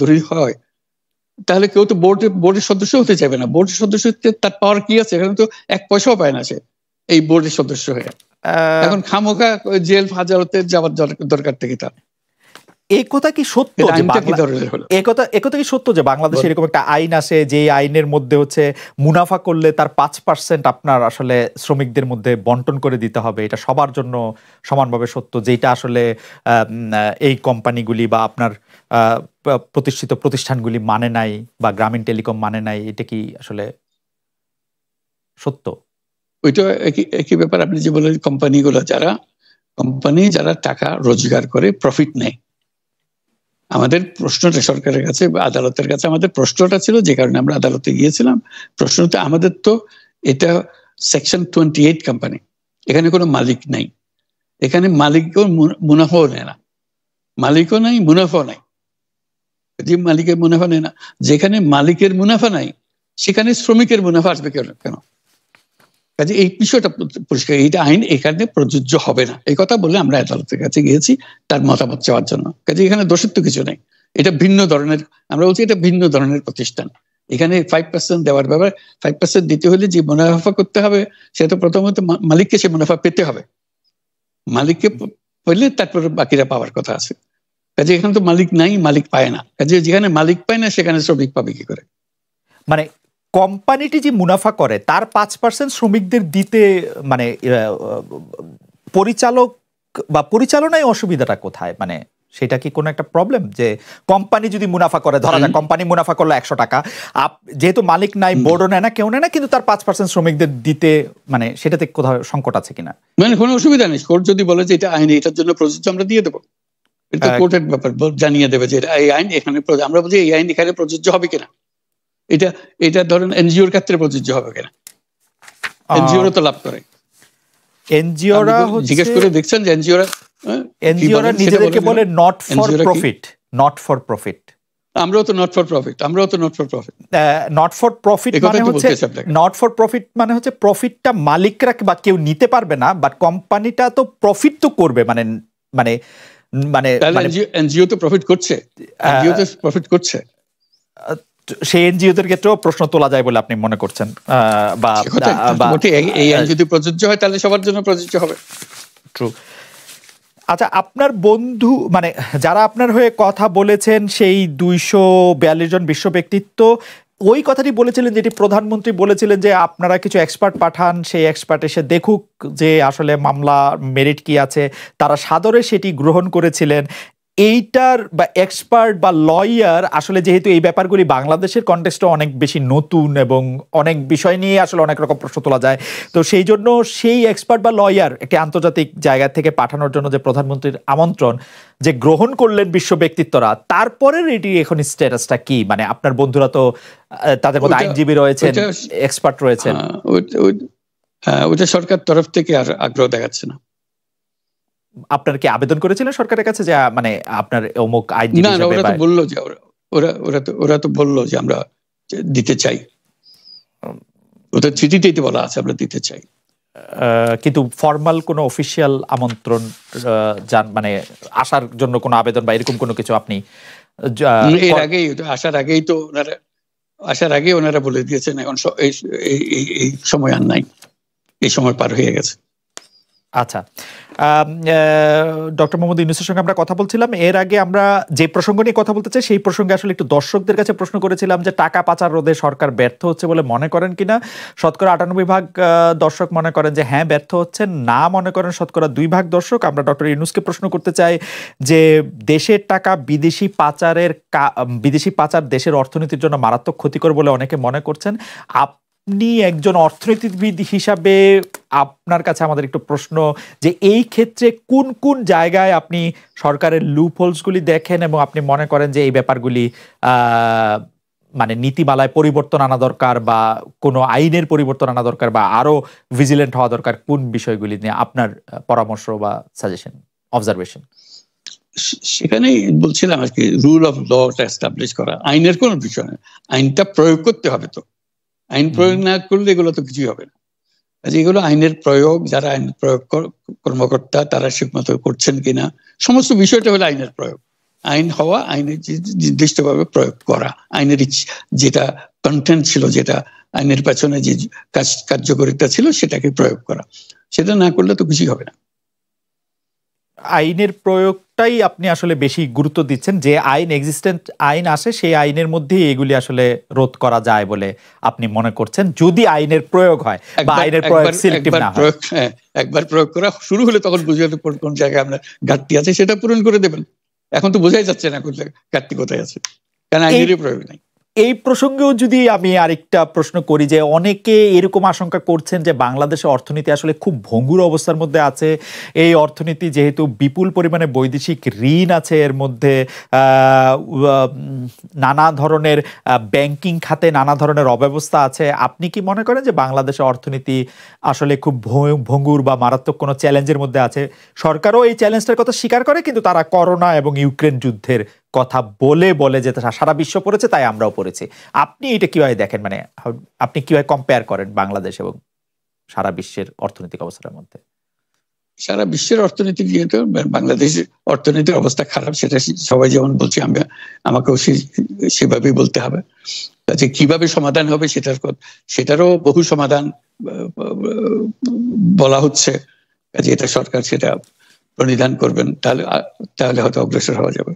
Speaker 2: ধরি হয়, তাহলে কেউ তো বোর্ডের সদস্য হতে চাইবে না। বোর্ডের সদস্য তার পাওয়ার কি আছে? এখানে তো এক পয়সাও পায় না সে এই বোর্ডের সদস্য হয়ে। এখন খামোখা জেল হাজতে যাওয়ার দরকার থেকে তার।
Speaker 1: এই কথা কি সত্য কি সত্য যে বাংলাদেশে এরকম একটা আইন আছে যে আইনের মধ্যে হচ্ছে মুনাফা করলে তার 5% আপনার আসলে শ্রমিকদের মধ্যে বন্টন করে দিতে হবে? এটা সবার জন্য সমানভাবে সত্য, যেটা আসলে এই কোম্পানিগুলি বা আপনার প্রতিষ্ঠিত প্রতিষ্ঠানগুলি মানে নাই, বা গ্রামীণ টেলিকম মানে নাই? এটা কি আসলে সত্য?
Speaker 2: ওইটা একই ব্যাপার। আপনি যে বলেন কোম্পানি যারা টাকা রোজগার করে প্রফিট নেয়, আমাদের প্রশ্নটা সরকারের কাছে, আদালতের কাছে আমাদের প্রশ্নটা ছিল, যে কারণে আমরা আদালতে গিয়েছিলাম। প্রশ্নটা আমাদের তো এটা সেকশন 28 কোম্পানি, এখানে কোনো মালিক নাই, এখানে মালিকও মুনাফাও নেয় না, মালিকও নাই, মুনাফাও নাই। যে মালিকের মুনাফা নেয় না, যেখানে মালিকের মুনাফা নাই সেখানে শ্রমিকের মুনাফা আসবে কেন? কাজে এই বিষয়টা পরিষ্কার, এইটা আইন এখানে প্রযোজ্য হবে না, এই কথা বলে আমরা আদালতের কাছে গিয়েছি তার মতামত চাওয়ার জন্য। কাজে এখানে দোষের তো কিছু নেই, এটা ভিন্ন ধরনের, আমরা বলছি এটা ভিন্ন ধরনের প্রতিষ্ঠান। এখানে 5% দেওয়ার ব্যাপার, 5% দিতে হলে যে মুনাফা করতে হবে সে তো প্রথমত মালিককে সে মুনাফা পেতে হবে, মালিককে পেলে তারপরে বাকিরা পাওয়ার কথা আছে। কাজে এখানে তো মালিক নাই, মালিক পায় না। কাজে যেখানে মালিক পায় না সেখানে শ্রমিক পাবে কি করে?
Speaker 1: মানে কোম্পানিটি যে মুনাফা করে তার 5% শ্রমিকদের দিতে, মানে পরিচালক বা পরিচালনায় অসুবিধাটা কোথায়? মানে সেটা কি কোনো একটা প্রবলেম যে কোম্পানি যদি মুনাফা করে, ধরা যাক কোম্পানি মুনাফা করলো 100 টাকা, যেহেতু মালিক নাই, বোর্ডও নেয় না, কেউ নেয় না, কিন্তু তার 5% শ্রমিকদের দিতে, মানে সেটাতে কোথাও সংকট আছে কিনা?
Speaker 2: মানে কোনো অসুবিধা নেই, কোর্ট যদি বলে যে এটা আইন এটার জন্য প্রযোজ্য, আমরা দিয়ে দেবো। এটা কোর্টের ব্যাপার, জানিয়ে দেবে যে এই আইন এখানে, আমরা বলছি এই আইন এখানে প্রযোজ্য হবে কিনা। এটা ধরেন এনজিওর ক্ষেত্রে প্রযোজ্য হবে কিনা, এনজিওরা তো লাভ করে।
Speaker 1: এনজিওরা
Speaker 2: জিজ্ঞেস করে দেখছেন যে
Speaker 1: এনজিওরা নিজেদেরকে বলে নট ফর প্রফিট।
Speaker 2: আমরাও তো not for profit.
Speaker 1: Not for profit মানে হচ্ছে প্রফিটটা মালিকরা বা কেউ নিতে পারবে না, বাট কোম্পানিটা তো প্রফিট তো করবে। মানে
Speaker 2: এনজিও তো প্রফিট করছে,
Speaker 1: সেই এনজিওদের ক্ষেত্রেও প্রশ্ন তোলা যায় বলে আপনি মনে করছেন?
Speaker 2: এই আইন যদি প্রযোজ্য হয় তাহলে সবার জন্য প্রযোজ্য হবে।
Speaker 1: ট্রু। আচ্ছা, আপনার বন্ধু, মানে যারা আপনার হয়ে কথা বলেছেন, সেই 242 জন বিশ্ব ব্যক্তিত্ব ওই কথাটি বলেছিলেন, যেটি প্রধানমন্ত্রী বলেছিলেন যে আপনারা কিছু এক্সপার্ট পাঠান, সেই এক্সপার্ট এসে দেখুক যে আসলে মামলা মেরিট কি আছে। তারা সাদরে সেটি গ্রহণ করেছিলেন। এইটার বা এক্সপার্ট বা লয়ার, আসলে যেহেতু এই ব্যাপারগুলি বাংলাদেশের কনটেক্সটে অনেক বেশি নতুন এবং অনেক বিষয় নিয়ে আসলে অনেক রকম প্রশ্ন তোলা যায়, তো সেই জন্য সেই এক্সপার্ট বা লয়ার একটি আন্তর্জাতিক জায়গা থেকে পাঠানোর জন্য যে প্রধানমন্ত্রীর আমন্ত্রণ যে গ্রহণ করলেন বিশ্ব ব্যক্তিত্বরা, তারপরের এটি এখন স্ট্যাটাসটা কি? মানে আপনার বন্ধুরা তো তাদের মধ্যে আইনজীবী রয়েছেন, এক্সপার্ট রয়েছেন।
Speaker 2: ওটা সরকার তরফ থেকে আর আগ্রহ দেখাচ্ছে না।
Speaker 1: আপনার কি আবেদন করেছিলেন সরকারের কাছে যে মানে আপনার অমুক আইনজীবী হিসেবে?
Speaker 2: ওরা তো বললো যে ওরা তো বললো যে আমরা দিতে চাই, ওদের চিঠিতেই বলা আছে আমরা দিতে চাই,
Speaker 1: কিন্তু ফর্মাল কোনো অফিসিয়াল আমন্ত্রণ মানে আসার জন্য কোনো আবেদন বা এরকম কোনো কিছু আপনি?
Speaker 2: এর আগেই আসার আগেই ওনারা বলে দিয়েছেন এখন এই সময় আর নাই, এই সময় পার হয়ে গেছে।
Speaker 1: আচ্ছা, ডক্টর মোহাম্মদ ইউনূসের সঙ্গে আমরা কথা বলছিলাম। এর আগে আমরা যে প্রসঙ্গ নিয়ে কথা বলতে চাই সেই প্রসঙ্গে আসলে একটু দর্শকদের কাছে প্রশ্ন করেছিলাম যে টাকা পাচার রোধে সরকার ব্যর্থ হচ্ছে বলে মনে করেন কিনা। শতকরা 98% দর্শক মনে করেন যে হ্যাঁ ব্যর্থ হচ্ছে, না মনে করেন শতকরা 2% দর্শক। আমরা ডক্টর ইউনূসকে প্রশ্ন করতে চাই যে দেশের টাকা বিদেশি পাচার দেশের অর্থনীতির জন্য মারাত্মক ক্ষতিকর বলে অনেকে মনে করছেন। আপনি একজন অর্থনীতিবিদ হিসাবে আপনার কাছে আমাদের একটু প্রশ্ন যে এই ক্ষেত্রে কোন কোন জায়গায় আপনি সরকারের লুপহোলসগুলি দেখেন এবং আপনি মনে করেন যে এই ব্যাপারগুলি মানে নীতিমালায় পরিবর্তন আনা দরকার বা কোনো আইনের পরিবর্তন আনা দরকার বা আরো ভিজিলেন্ট হওয়া দরকার, কোন বিষয়গুলি নিয়ে আপনার পরামর্শ বা সাজেশন, অবজারভেশন?
Speaker 2: সেখানেই বলছিলাম আর কি, রুল অফ লটা এস্টাবলিশ করা, আইনের কোনো বিষয় না, আইনটা প্রয়োগ করতে হবে। তো আইন প্রয়োগ না করলে এগুলো তো কিছুই হবে না। এগুলো আইনের প্রয়োগ, যারা আইন প্রয়োগ কর্মকর্তা তারা ঠিকমতো করছেন কিনা, সমস্ত বিষয়টা হলো আইনের প্রয়োগ। আইন হওয়া, আইনের নির্দিষ্টভাবে প্রয়োগ করা, আইনের যেটা কন্টেন্ট ছিল, যেটা আইনের পেছনে যে কার্যকারিতা ছিল সেটাকে প্রয়োগ করা। সেটা না করলে তো কিছুই হবে না।
Speaker 1: আইনের প্রয়োগটাই আপনি আসলে বেশি গুরুত্ব দিচ্ছেন, যে আইন এক্সিস্টেন্ট আইন আসে সেই আইনের মধ্যেই এগুলি আসলে রোধ করা যায় বলে আপনি মনে করছেন, যদি আইনের প্রয়োগ হয় বা আইনের প্রয়োগ সিলেক্টিভ না হয়।
Speaker 2: একবার প্রয়োগ করা শুরু হলে তখন বুঝে কোন জায়গায় আপনার ঘাটতি আছে সেটা পূরণ করে দেবেন। এখন তো বোঝাই যাচ্ছে না ঘাটতি কোথায় আছে, কারণ আইনেরই প্রয়োগ নাই।
Speaker 1: এই প্রসঙ্গেও যদি আমি আরেকটা প্রশ্ন করি, যে অনেকে এরকম আশঙ্কা করছেন যে বাংলাদেশের অর্থনীতি আসলে খুব ভঙ্গুর অবস্থার মধ্যে আছে। এই অর্থনীতি যেহেতু বিপুল পরিমাণে বৈদেশিক ঋণ আছে, এর মধ্যে নানা ধরনের ব্যাংকিং খাতে নানা ধরনের অব্যবস্থা আছে, আপনি কি মনে করেন যে বাংলাদেশের অর্থনীতি আসলে খুব ভঙ্গুর বা মারাত্মক কোনো চ্যালেঞ্জের মধ্যে আছে? সরকারও এই চ্যালেঞ্জটার কথা স্বীকার করে, কিন্তু তারা করোনা এবং ইউক্রেন যুদ্ধের কথা বলে যে সারা বিশ্ব পড়েছে তাই আমরাও পড়েছি। আপনি এটা কিভাবে দেখেন, মানে আপনি কিভাবে কম্পেয়ার করেন বাংলাদেশ এবং সারা বিশ্বের অর্থনৈতিক অবস্থার মধ্যে?
Speaker 2: সারা বিশ্বের অর্থনীতি যেহেতু, বাংলাদেশের অর্থনীতির অবস্থা খারাপ সেটা সবাই যেমন বলছি, আমাকেও সেভাবেই বলতে হবে। যে কিভাবে সমাধান হবে সেটারও বহু সমাধান বলা হচ্ছে। কাজে এটা সরকার সেটা প্রণিধান করবেন, তাহলে হয়তো অগ্রসর হওয়া যাবে।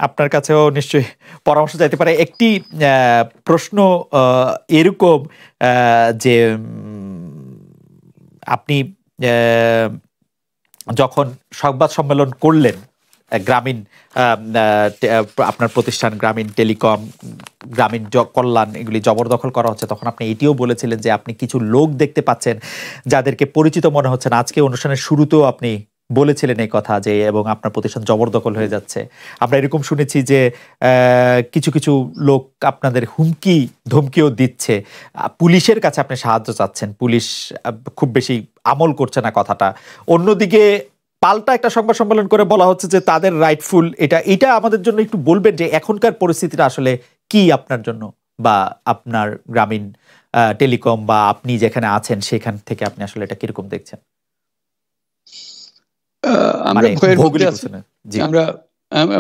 Speaker 1: আপনার কাছেও নিশ্চয়ই পরামর্শ চাইতে পারে। একটি প্রশ্ন এরকম যে আপনি যখন সংবাদ সম্মেলন করলেন, গ্রামীণ আপনার প্রতিষ্ঠান গ্রামীণ টেলিকম, গ্রামীণ কল্যাণ এগুলি জবরদখল করা হচ্ছে, তখন আপনি এটিও বলেছিলেন যে আপনি কিছু লোক দেখতে পাচ্ছেন যাদেরকে পরিচিত মনে হচ্ছে না। আজকে অনুষ্ঠানের শুরুতেও আপনি বলেছিলেন এই কথা, যে এবং আপনার প্রতিষ্ঠান জবরদখল হয়ে যাচ্ছে। আমরা এরকম শুনেছি যে কিছু কিছু লোক আপনাদের হুমকি ধমকিও দিচ্ছে, পুলিশের কাছে আপনি সাহায্য চাচ্ছেন, পুলিশ খুব বেশি আমল করছে না কথাটা। অন্যদিকে পাল্টা একটা সংবাদ সম্মেলন করে বলা হচ্ছে যে তাদের রাইটফুল এটা আমাদের জন্য একটু বলবেন যে এখনকার পরিস্থিতিটা আসলে কি আপনার জন্য বা আপনার গ্রামীণ টেলিকম বা আপনি যেখানে আছেন সেখান থেকে আপনি আসলে এটা কিরকম দেখছেন?
Speaker 2: আমরা ভয়ের মধ্যে আছি, আমরা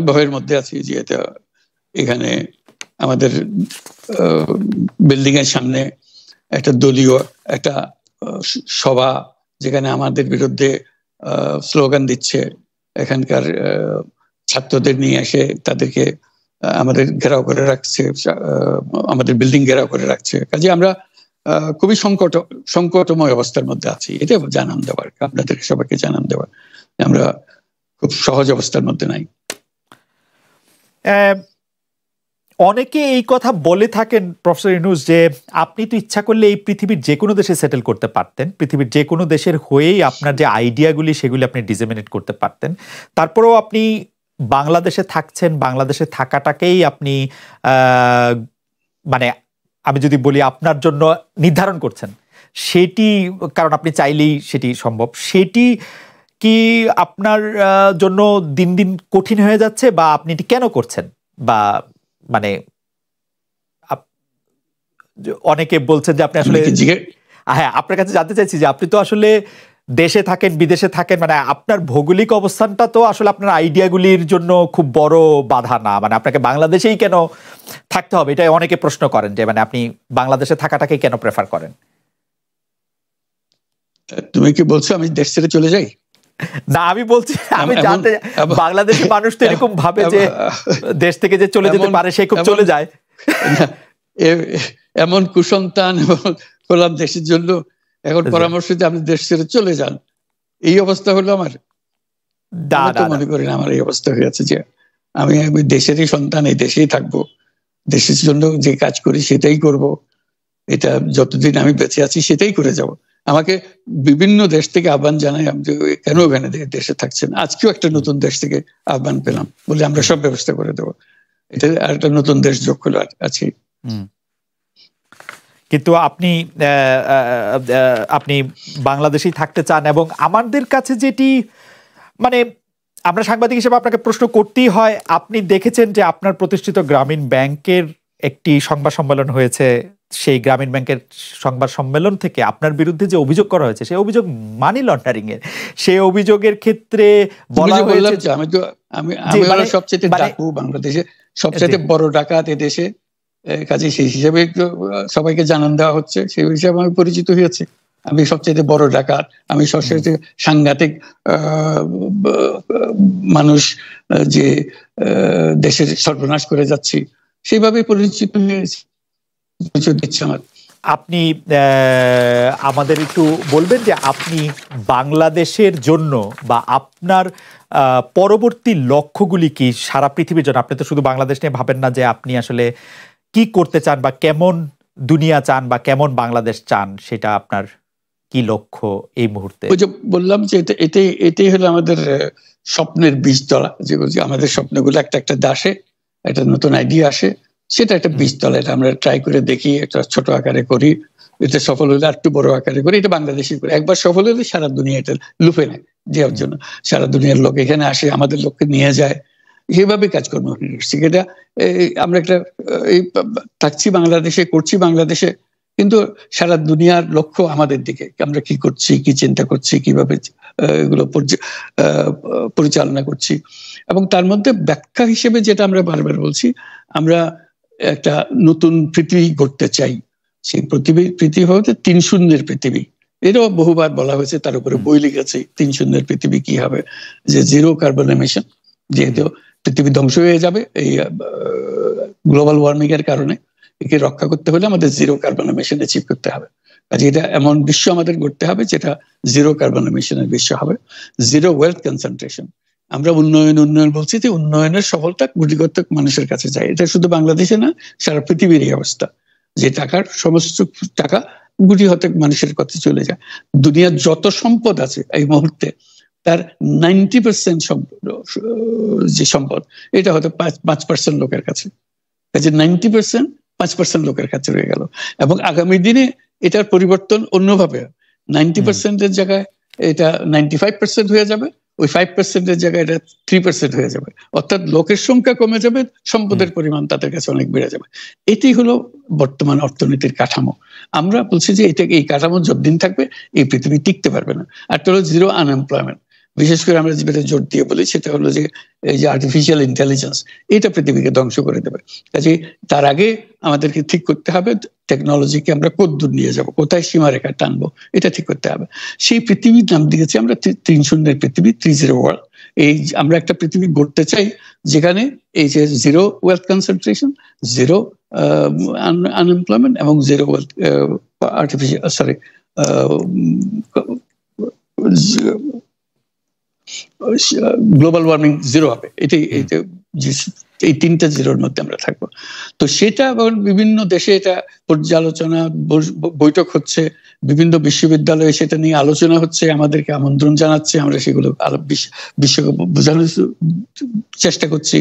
Speaker 2: ভয়ের মধ্যে আছি যে এখানে আমাদের বিল্ডিং এর সামনে একটা দলীয় একটা সভা, যেখানে আমাদের বিরুদ্ধে স্লোগান দিচ্ছে, এখানকার ছাত্রদের নিয়ে এসে তাদেরকে আমাদের ঘেরাও করে রাখছে, আমাদের বিল্ডিং ঘেরাও করে রাখছে। কাজে আমরা খুবই সংকটময় অবস্থার মধ্যে আছি। এটা জানান দেওয়ার, আপনাদের সবাইকে জানান দেওয়ার, আমরা খুব সহজ অবস্থার মধ্যে নাই।
Speaker 1: অনেকে এই কথা বলে থাকেন প্রফেসর ইউনূস যে আপনি তো ইচ্ছা করলে এই পৃথিবীর যে কোনো দেশে সেটেল করতে পারতেন, পৃথিবীর যে কোনো দেশের হয়েই আপনার যে আইডিয়াগুলি সেগুলি আপনি ডিসেমিনেট করতে পারতেন, তারপরেও আপনি বাংলাদেশে থাকছেন, বাংলাদেশে থাকাটাকেই আপনি মানে আমি যদি বলি আপনার জন্য নির্ধারণ করছেন, সেটি কারণ আপনি চাইলেই সেটি সম্ভব, সেটি কি আপনার জন্য দিন দিন কঠিন হয়ে যাচ্ছে বা আপনি এটি কেন করছেন? বা মানে অনেকে বলছেন যে আপনি আসলে, হ্যাঁ আপনার কাছে জানতে চাইছি যে আপনি তো আসলে দেশে থাকেন বিদেশে থাকেন, মানে আপনার ভৌগোলিক অবস্থানটা তো আসলে আপনার আইডিয়াগুলির জন্য খুব বড় বাধা না, মানে আপনাকে বাংলাদেশেই কেন থাকতে হবে? এটা অনেকে প্রশ্ন করেন যে মানে আপনি বাংলাদেশে থাকাটাকে কেন প্রেফার করেন?
Speaker 2: তুমি কি বলছো আমি দেশ ছেড়ে চলে যাই?
Speaker 1: না, আমি বলছি, আমি জানতে, বাংলাদেশের মানুষ তো এরকম ভাবে যে দেশ থেকে যে চলে যেতে পারে সে খুব চলে যায়।
Speaker 2: এমন কুসন্তান হলাম দেশের জন্য, এখন পরামর্শ দিয়ে আপনি দেশ ছেড়ে চলে যান, এই অবস্থা হলো আমার? মনে করি না আমার এই অবস্থা হয়েছে যে আমি দেশেরই সন্তান, এই দেশেই থাকবো, দেশের জন্য যে কাজ করি সেটাই করব, এটা যতদিন আমি বেঁচে আছি সেটাই করে যাব। আমাকে বিভিন্ন দেশ থেকে আহ্বান জানাই, আমি কেন ওখানে দেশে থাকছেন। আজকেও একটা নতুন দেশ থেকে আহ্বান পেলাম, বলে আমরা সব ব্যবস্থা করে দেবো। এটা আর একটা নতুন দেশ যোগ হলো আছে।
Speaker 1: কিন্তু আপনি বাংলাদেশেই থাকতে চান, এবং আমাদের কাছে যেটি মানে আমরা সাংবাদিক হিসেবে আপনাকে প্রশ্ন করতেই হয়, আপনি দেখেছেন যে আপনার প্রতিষ্ঠিত গ্রামীণ ব্যাংকের একটি সংবাদ সম্মেলন হয়েছে, সেই গ্রামীণ ব্যাংকের সংবাদ সম্মেলন থেকে আপনার বিরুদ্ধে যে অভিযোগ করা হয়েছে সেই অভিযোগ মানি লন্ডারিং এর। সেই অভিযোগের ক্ষেত্রে বলা হয়েছে যে
Speaker 2: আমি সবচেয়ে ডাকু বাংলাদেশে, সবচেয়ে বড় ডাকাত এদেশে, কাজে সেই হিসাবে সবাইকে জানান দেওয়া হচ্ছে, সেই হিসাবে আমি পরিচিত হয়েছি। আমি সবচেয়ে বড় ডাকাত, আমি সবচেয়ে সাংঘাতিক মানুষ যে দেশের সর্বনাশ করে যাচ্ছি, সেইভাবে পরিচিত হয়েছি।
Speaker 1: আপনি আমাদের একটু বলবেন যে আপনি বাংলাদেশের জন্য বা আপনার পরবর্তী লক্ষ্যগুলি কি সারা পৃথিবীর জন্য? আপনি তো শুধু বাংলাদেশ নিয়ে ভাবেন না, যে আপনি আসলে কি করতে চান বা কেমন দুনিয়া চান বা কেমন বাংলাদেশ চান, সেটা আপনার কি লক্ষ্য এই মুহূর্তে?
Speaker 2: ওই যে বললাম যে এটাই হলো আমাদের স্বপ্নের বীজতলা, যে আমাদের স্বপ্নগুলো একটা দাসে একটা নতুন আইডিয়া আসে, সেটা একটা বীজতলা। এটা আমরা ট্রাই করে দেখি, একটা ছোট আকারে করি, এটা সফল হলে একটু বড় আকারে করি, এটা বাংলাদেশি করি। একবার সফল হলে সারা দুনিয়া এটা লুফে নেয় দেওয়ার জন্য, সারা দুনিয়ার লোক এখানে আসে, আমাদের লোককে নিয়ে যায়, এইভাবে কাজকর্ম করছি। এটা আমরা একটা থাকছি বাংলাদেশে, করছি বাংলাদেশে, কিন্তু সারা দুনিয়ার লক্ষ্য আমাদের দিকে, আমরা কি করছি, কি চিন্তা করছি, কিভাবে এগুলো পরিচালনা করছি। এবং তার মধ্যে ব্যাখ্যা হিসেবে যেটা আমরা বারবার বলছি, আমরা একটা নতুন পৃথিবী গড়তে চাই। সেই পৃথিবী হচ্ছে 3 শূন্যের পৃথিবী, এটাও বহুবার বলা হয়েছে, তার উপরে বই লিখেছে। 3 শূন্যের পৃথিবী কি হবে? যে 0 কার্বন এমিশন, যেহেতু পৃথিবী ধ্বংস হয়ে যাবে এই গ্লোবাল ওয়ার্মিং এর কারণে, একে রক্ষা করতে হলে আমাদের 0 কার্বন এমিশন অ্যাচিভ করতে হবে। কাজে এটা এমন বিশ্ব আমাদের গড়তে হবে যেটা 0 কার্বন এমিশনের বিশ্ব হবে। 0 ওয়েলথ কনসেন্ট্রেশন। আমরা উন্নয়ন বলছি, যে উন্নয়নের সফলতা গুটিগত মানুষের কাছে যায়। এটা শুধু বাংলাদেশে না, সারা পৃথিবীর এই অবস্থা, যে সমস্ত টাকা গুটি হতে মানুষের কাছে চলে যায়। দুনিয়ার যত সম্পদ আছে এই মুহূর্তে, তার 90% যে সম্পদ, এটা হয়তো 5% লোকের কাছে। কাজে 90% 5% লোকের কাছে রয়ে গেল। এবং আগামী দিনে এটার পরিবর্তন অন্যভাবে, 90% এর জায়গায় এটা 95% হয়ে যাবে, ওই 5% এর জায়গায় এটা 3% হয়ে যাবে। অর্থাৎ লোকের সংখ্যা কমে যাবে, সম্পদের পরিমাণ তাদের কাছে অনেক বেড়ে যাবে। এটি হলো বর্তমান অর্থনীতির কাঠামো। আমরা বলছি যে এই কাঠামো যতদিন থাকবে এই পৃথিবী টিকতে পারবে না। আর তো হলো 0 আনএমপ্লয়মেন্ট। বিশেষ করে আমরা যেটা জোর দিয়ে বলি, সেটা হলো যে এই যে আর্টিফিশিয়াল ইন্টেলিজেন্স, এটা পৃথিবীকে ধ্বংস করে দেবে। কাজে তার আগে আমাদেরকে ঠিক করতে হবে টেকনোলজিকে আমরা কতদূর নিয়ে যাব, কোথায় সীমারেখা টানবো, এটা ঠিক করতে হবে। সেই পৃথিবীর নাম দিয়েছি আমরা 3 শূন্যের পৃথিবী, 30 ওয়ার্ল্ড। এই আমরা একটা পৃথিবী গড়তে চাই যেখানে এই যে 0 ওয়েলথ কনসেন্ট্রেশন, 0 আনএমপ্লয়মেন্ট এবং 0 ওয়েলথ গ্লোবাল ওয়ার্মিং 0 হবে। এই 3টা 0-র মধ্যে আমরা থাকবো। তো সেটা বিভিন্ন দেশে এটা পর্যালোচনা বৈঠক হচ্ছে, বিভিন্ন বিশ্ববিদ্যালয়ে সেটা নিয়ে আলোচনা হচ্ছে, আমাদেরকে আমন্ত্রণ জানাচ্ছে, আমরা সেগুলো বিশ্বকে বোঝানোর চেষ্টা করছি।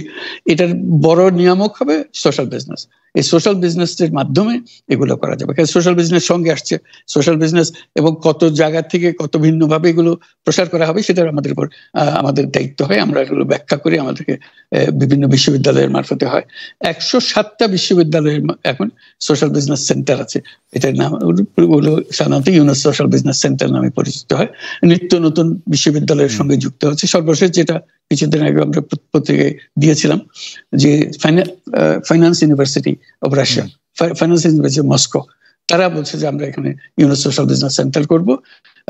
Speaker 2: এটার বড় নিয়ামক হবে সোশ্যাল বিজনেস। এই সোশ্যাল বিজনেসের মাধ্যমে এগুলো করা যাবে। সোশ্যাল বিজনেস সঙ্গে আসছে, সোশ্যাল বিজনেস এবং কত জায়গা থেকে কত ভিন্নভাবে এগুলো প্রসার করা হবে, সেটা আমাদের উপর আমাদের দায়িত্ব হয়। আমরা এগুলো ব্যাখ্যা করি, আমাদেরকে বিভিন্ন বিশ্ববিদ্যালয়ের মারফতে হয়। 107টা বিশ্ববিদ্যালয়ের এখন সোশ্যাল বিজনেস সেন্টার আছে। এটার নাম হলো সাধারণত ইউনুস সোশ্যাল বিজনেস সেন্টার নামে পরিচিত হয়। নিত্য নতুন বিশ্ববিদ্যালয়ের সঙ্গে যুক্ত হচ্ছে। সর্বশেষ যেটা কিছুদিন আগে আমরা পত্রিকায় দিয়েছিলাম, যে finance university of Russia, finance university Moscow, তারা বলছে যে আমরা এখানে ইউনুস সোশ্যাল বিজনেস সেন্টার করব।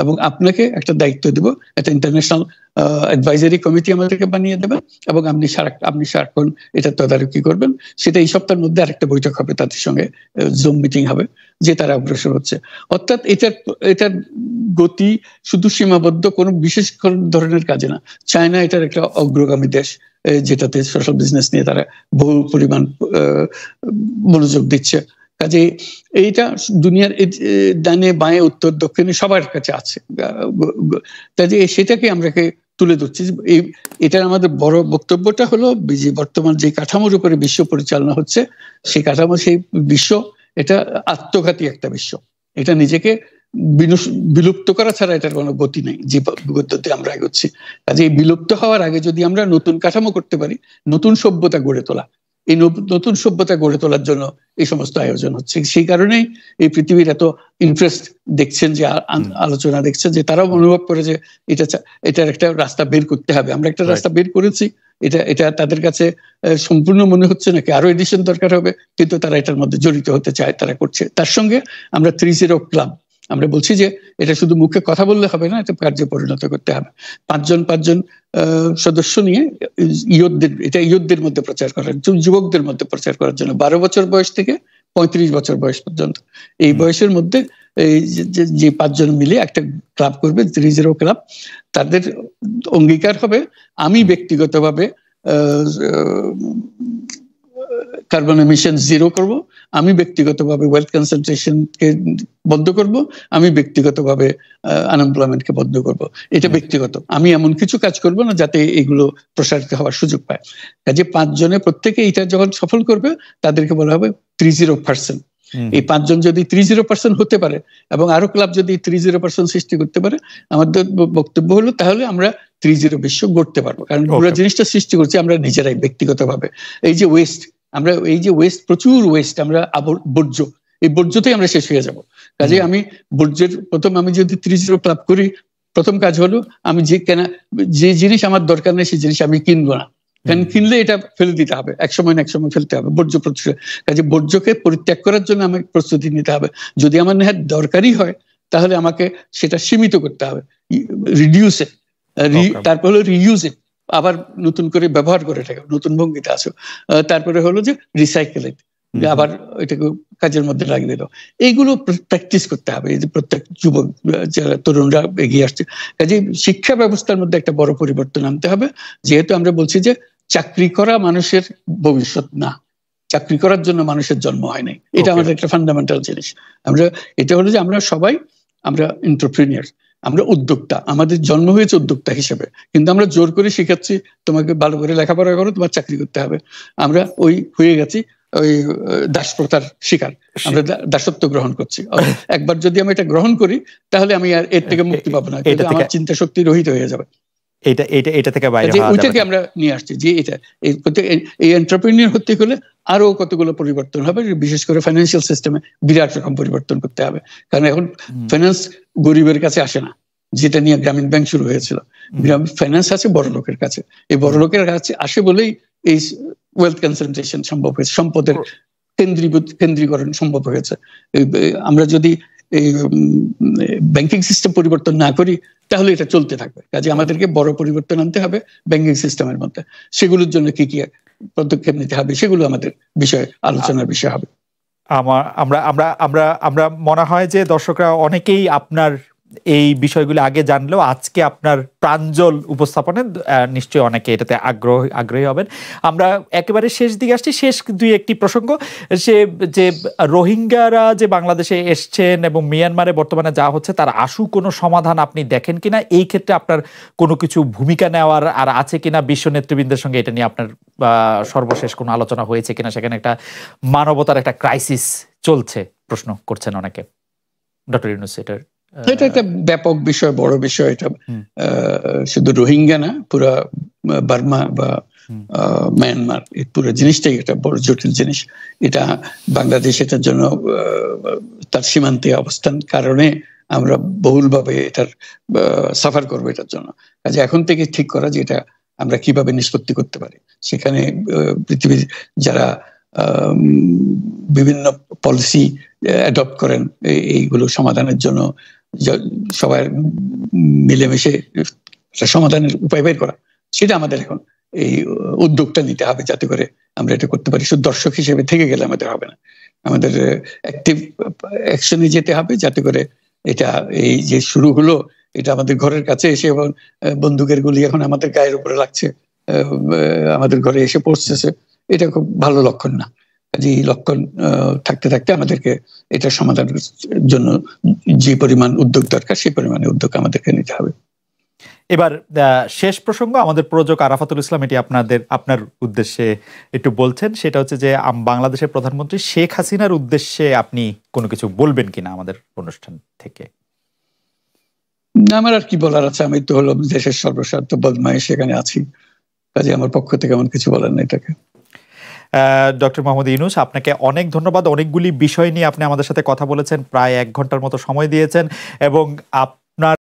Speaker 2: এবং আপনাকে একটা দায়িত্ব দেব, একটা ইন্টারন্যাশনাল অ্যাডভাইজারি কমিটি আমাদেরকে বানিয়ে দেবেন এবং আপনি সারাক্ষণ এটা তদারকি করবেন। সেটা এই সপ্তাহের মধ্যে আরেকটা বৈঠক হবে, তাদের সঙ্গে জুম মিটিং হবে যে তারা অগ্রসর হচ্ছে। অর্থাৎ এটার গতি শুধু সীমাবদ্ধ কোনো বিশেষ ধরনের কাজে না। চায়না এটার একটা অগ্রগামী দেশ, যেটাতে সোশ্যাল বিজনেস নিয়ে তারা বহু পরিমাণ মনোযোগ দিচ্ছে। কাজে এইটা দুনিয়ার ডানে বাঁয়ে উত্তর দক্ষিণে সবার কাছে আছে, কাজে সেটাকে আমরাকে তুলে ধরছি। এটার আমাদের বড় বক্তব্যটা হলো যে বর্তমান যে কাঠামোর উপরে বিশ্ব পরিচালনা হচ্ছে, সেই কাঠামো, সেই বিশ্ব এটা আত্মঘাতী একটা বিশ্ব। এটা নিজেকে বিলুপ্ত করা ছাড়া এটার কোনো গতি নেই, যে গতিতে আমরা এগোচ্ছি। কাজে এই বিলুপ্ত হওয়ার আগে যদি আমরা নতুন কাঠামো করতে পারি, নতুন সভ্যতা গড়ে তোলা, এই নতুন সভ্যতা গড়ে তোলার জন্য এই সমস্ত আয়োজন হচ্ছে। সেই কারণেই এই পৃথিবীর এত ইন্টারেস্ট দেখছেন, যে আলোচনা দেখছেন, যে তারাও অনুভব করে যে এটার একটা রাস্তা বের করতে হবে। আমরা একটা রাস্তা বের করেছি, এটা তাদের কাছে সম্পূর্ণ মনে হচ্ছে নাকি আরো এডিশন দরকার হবে, কিন্তু তারা এটার মধ্যে জড়িত হতে চায়, তারা করছে। তার সঙ্গে আমরা 30 ক্লাব, আমরা বলছি যে এটা শুধু মুখে কথা বললে হবে না, এটা কার্যে পরিণত করতে হবে। পাঁচজন সদস্য নিয়ে এটা ইয়ুথদের মধ্যে প্রচার করার, যুবকদের মধ্যে প্রচার করার জন্য 12 বছর বয়স থেকে 35 বছর বয়স পর্যন্ত, এই বয়সের মধ্যে এই যে 5 জন মিলে একটা ক্লাব করবে, 30 ক্লাব। তাদের অঙ্গীকার হবে, আমি ব্যক্তিগতভাবে কার্বন এমিশন জিরো করব, আমি ব্যক্তিগতভাবে ওয়েলথ কনসেন্ট্রেশনকে বন্ধ করব, আমি ব্যক্তিগতভাবে আনএমপ্লয়মেন্টকে বন্ধ করব। এটা ব্যক্তিগত, আমি এমন কিছু কাজ করব না যাতে এগুলো প্রসারিত হওয়ার সুযোগ পায়। কাজে 5 জনে প্রত্যেকে এটা যখন সফল করবে, তাদেরকে বলা হবে 30%। এই 5 জন যদি 30% হতে পারে এবং আরো ক্লাব যদি 30% সৃষ্টি করতে পারে, আমাদের বক্তব্য হলো তাহলে আমরা 30 বিশ্ব গড়তে পারবো। কারণ পুরো জিনিসটা সৃষ্টি করছি আমরা নিজেরাই ব্যক্তিগতভাবে। এই যে ওয়েস্ট, প্রচুর ওয়েস্ট, আমরা বর্জ্য, এই বর্জ্যতেই আমরা শেষ হয়ে যাব। কাজে আমি বর্জ্যের আমি যদি 30 ক্লাব করি, প্রথম কাজ হলো আমি যে জিনিস আমার দরকার নেই সেই জিনিস আমি কিনবো না, কারণ কিনলে এটা ফেলে দিতে হবে, এক সময় ফেলতে হবে, বর্জ্য প্রতিরোধ। কাজে বর্জ্যকে পরিত্যাগ করার জন্য আমাকে প্রস্তুতি নিতে হবে। যদি আমার নেহাত দরকারই হয়, তাহলে আমাকে সেটা সীমিত করতে হবে, রিডিউসে, তারপর হলো রিইউজে, আবার নতুন করে ব্যবহার করে থাকে, নতুন ভঙ্গিতে আসো। তারপরে হলো যে রিসাইকেল, আবার এটাকে কাজের মধ্যে লাগিয়ে দিল। এইগুলো প্র্যাকটিস করতে হবে, এই যে প্রত্যেক যুবক, যারা তরুণরা এগিয়ে আসছে। কাজে শিক্ষা ব্যবস্থার মধ্যে একটা বড় পরিবর্তন আনতে হবে। যেহেতু আমরা বলছি যে চাকরি করা মানুষের ভবিষ্যৎ না, চাকরি করার জন্য মানুষের জন্ম হয় নাই, এটা আমাদের একটা ফান্ডামেন্টাল জিনিস। এটা হলো যে আমরা সবাই এন্টারপ্রেনিয়ার, আমরা উদ্যোক্তা, আমাদের জন্ম হয়েছে উদ্যোক্তা হিসেবে, কিন্তু আমরা জোর করে শেখাচ্ছি তোমাকে ভালো করে লেখাপড়া করো, তোমার চাকরি করতে হবে। আমরা হয়ে গেছি ওই দাসপ্রথার শিকার, আমরা দাসত্ব গ্রহণ করছি। একবার যদি আমি এটা গ্রহণ করি, তাহলে আমি আর এর থেকে মুক্তি পাবো না, আমার চিন্তা শক্তি রহিত হয়ে যাবে।
Speaker 1: এটা থেকে বাইরে
Speaker 2: ওইটাকে আমরা নিয়ে আসছি যে এই এন্টারপ্রেনিয়ার হতে গেলে আরো কতগুলো পরিবর্তন হবে, বিশেষ করে ফাইন্যান্সিয়াল সিস্টেমে বিরাট রকম পরিবর্তন করতে হবে। কারণ এখন ফাইন্যান্স গরিবের কাছে আসে না, যেটা নিয়ে গ্রামীণ ব্যাংক শুরু হয়েছিল। ফাইন্যান্স আছে বড় লোকের কাছে, এই বড় লোকের কাছে আসে বলেই এই ওয়েলথ কনসেন্ট্রেশন সম্ভব হয়েছে, সম্পদের কেন্দ্রীকরণ সম্ভব হয়েছে। আমরা যদি এই ব্যাংকিং সিস্টেম পরিবর্তন না করি, তাহলে এটা চলতে থাকবে। কাজে আমাদেরকে বড় পরিবর্তন আনতে হবে ব্যাংকিং সিস্টেমের মধ্যে। সেগুলোর জন্য কি কি পদক্ষেপ নিতে হবে, সেগুলো আমাদের আলোচনার বিষয় হবে।
Speaker 1: আমরা মনে হয় যে দর্শকরা অনেকেই আপনার এই বিষয়গুলো আগে জানলেও আজকে আপনার প্রাঞ্জল উপস্থাপনে নিশ্চয়ই অনেকে এটাতে আগ্রহী হবেন। আমরা একেবারে শেষ দিকে আসছি। শেষ একটি প্রসঙ্গ, যে রোহিঙ্গারা যে বাংলাদেশে এসছেন এবং মিয়ানমারে বর্তমানে যা হচ্ছে, তার আশু কোনো সমাধান আপনি দেখেন কিনা? এই ক্ষেত্রে আপনার কোনো কিছু ভূমিকা নেওয়ার আর আছে কিনা? বিশ্ব নেতৃবৃন্দের সঙ্গে এটা নিয়ে আপনার সর্বশেষ কোনো আলোচনা হয়েছে কিনা? সেখানে একটা মানবতার একটা ক্রাইসিস চলছে, প্রশ্ন করছেন অনেকে। ডক্টর ইউনূস,
Speaker 2: এটা একটা ব্যাপক বিষয়, বড় বিষয়। এটা শুধু রোহিঙ্গা না, পুরা বার্মা বা মায়ানমার, এই পুরো জিনিসটাই একটা বড় জটিল জিনিস। এটা বাংলাদেশ এটার জন্য তার সীমান্তে অবস্থান কারণে আমরা বহুলভাবে এটার সাফার করবো এটার জন্য। কাজে এখন থেকে ঠিক করা যে এটা আমরা কিভাবে নিষ্পত্তি করতে পারি। সেখানে পৃথিবীর যারা বিভিন্ন পলিসি অ্যাডপ্ট করেন এইগুলো সমাধানের জন্য, সবাই মিলেমিশে সমাধানের উপায় বের করা, সেটা আমাদের এখন এই উদ্যোগটা নিতে হবে, যাতে করে আমরা এটা করতে পারি। শুধু দর্শক হিসেবে থেকে গেলে আমাদের হবে না, আমাদের অ্যাক্টিভ অ্যাকশনে যেতে হবে, যাতে করে এটা এই যে শুরু হলো এটা আমাদের ঘরের কাছে এসে, এবং বন্দুকের গুলি এখন আমাদের গায়ের উপরে লাগছে, আমাদের ঘরে এসে পৌঁছতেছে, এটা খুব ভালো লক্ষণ না। এই লক্ষণ থাকতে থাকতে আমাদেরকে এটা সমাধানের জন্য যে পরিমাণ উদ্যোগ দরকার সেই পরিমাণে উদ্যোগ আমাদেরকে নিতে হবে।
Speaker 1: এবার শেষ প্রসঙ্গ, আমাদের প্রযোজক আরাফাতুল ইসলাম এটি আপনার উদ্দেশ্যে একটু বলছেন, সেটা হচ্ছে যে বাংলাদেশের প্রধানমন্ত্রী শেখ হাসিনার উদ্দেশ্যে আপনি কোনো কিছু বলবেন কিনা আমাদের অনুষ্ঠান থেকে?
Speaker 2: আমার আর কি বলার আছে, আমি তো হলো দেশের সর্বস্বার্থ বদমাইশ, সেখানে আছি, কাজে আমার পক্ষ থেকে এমন কিছু বলার নেই তাকে।
Speaker 1: ডক্টর মোহাম্মদ ইউনূস, আপনাকে অনেক ধন্যবাদ। অনেকগুলি বিষয় নিয়ে আপনি আমাদের সাথে কথা বলেছেন, প্রায় 1 ঘন্টার মতো সময় দিয়েছেন, এবং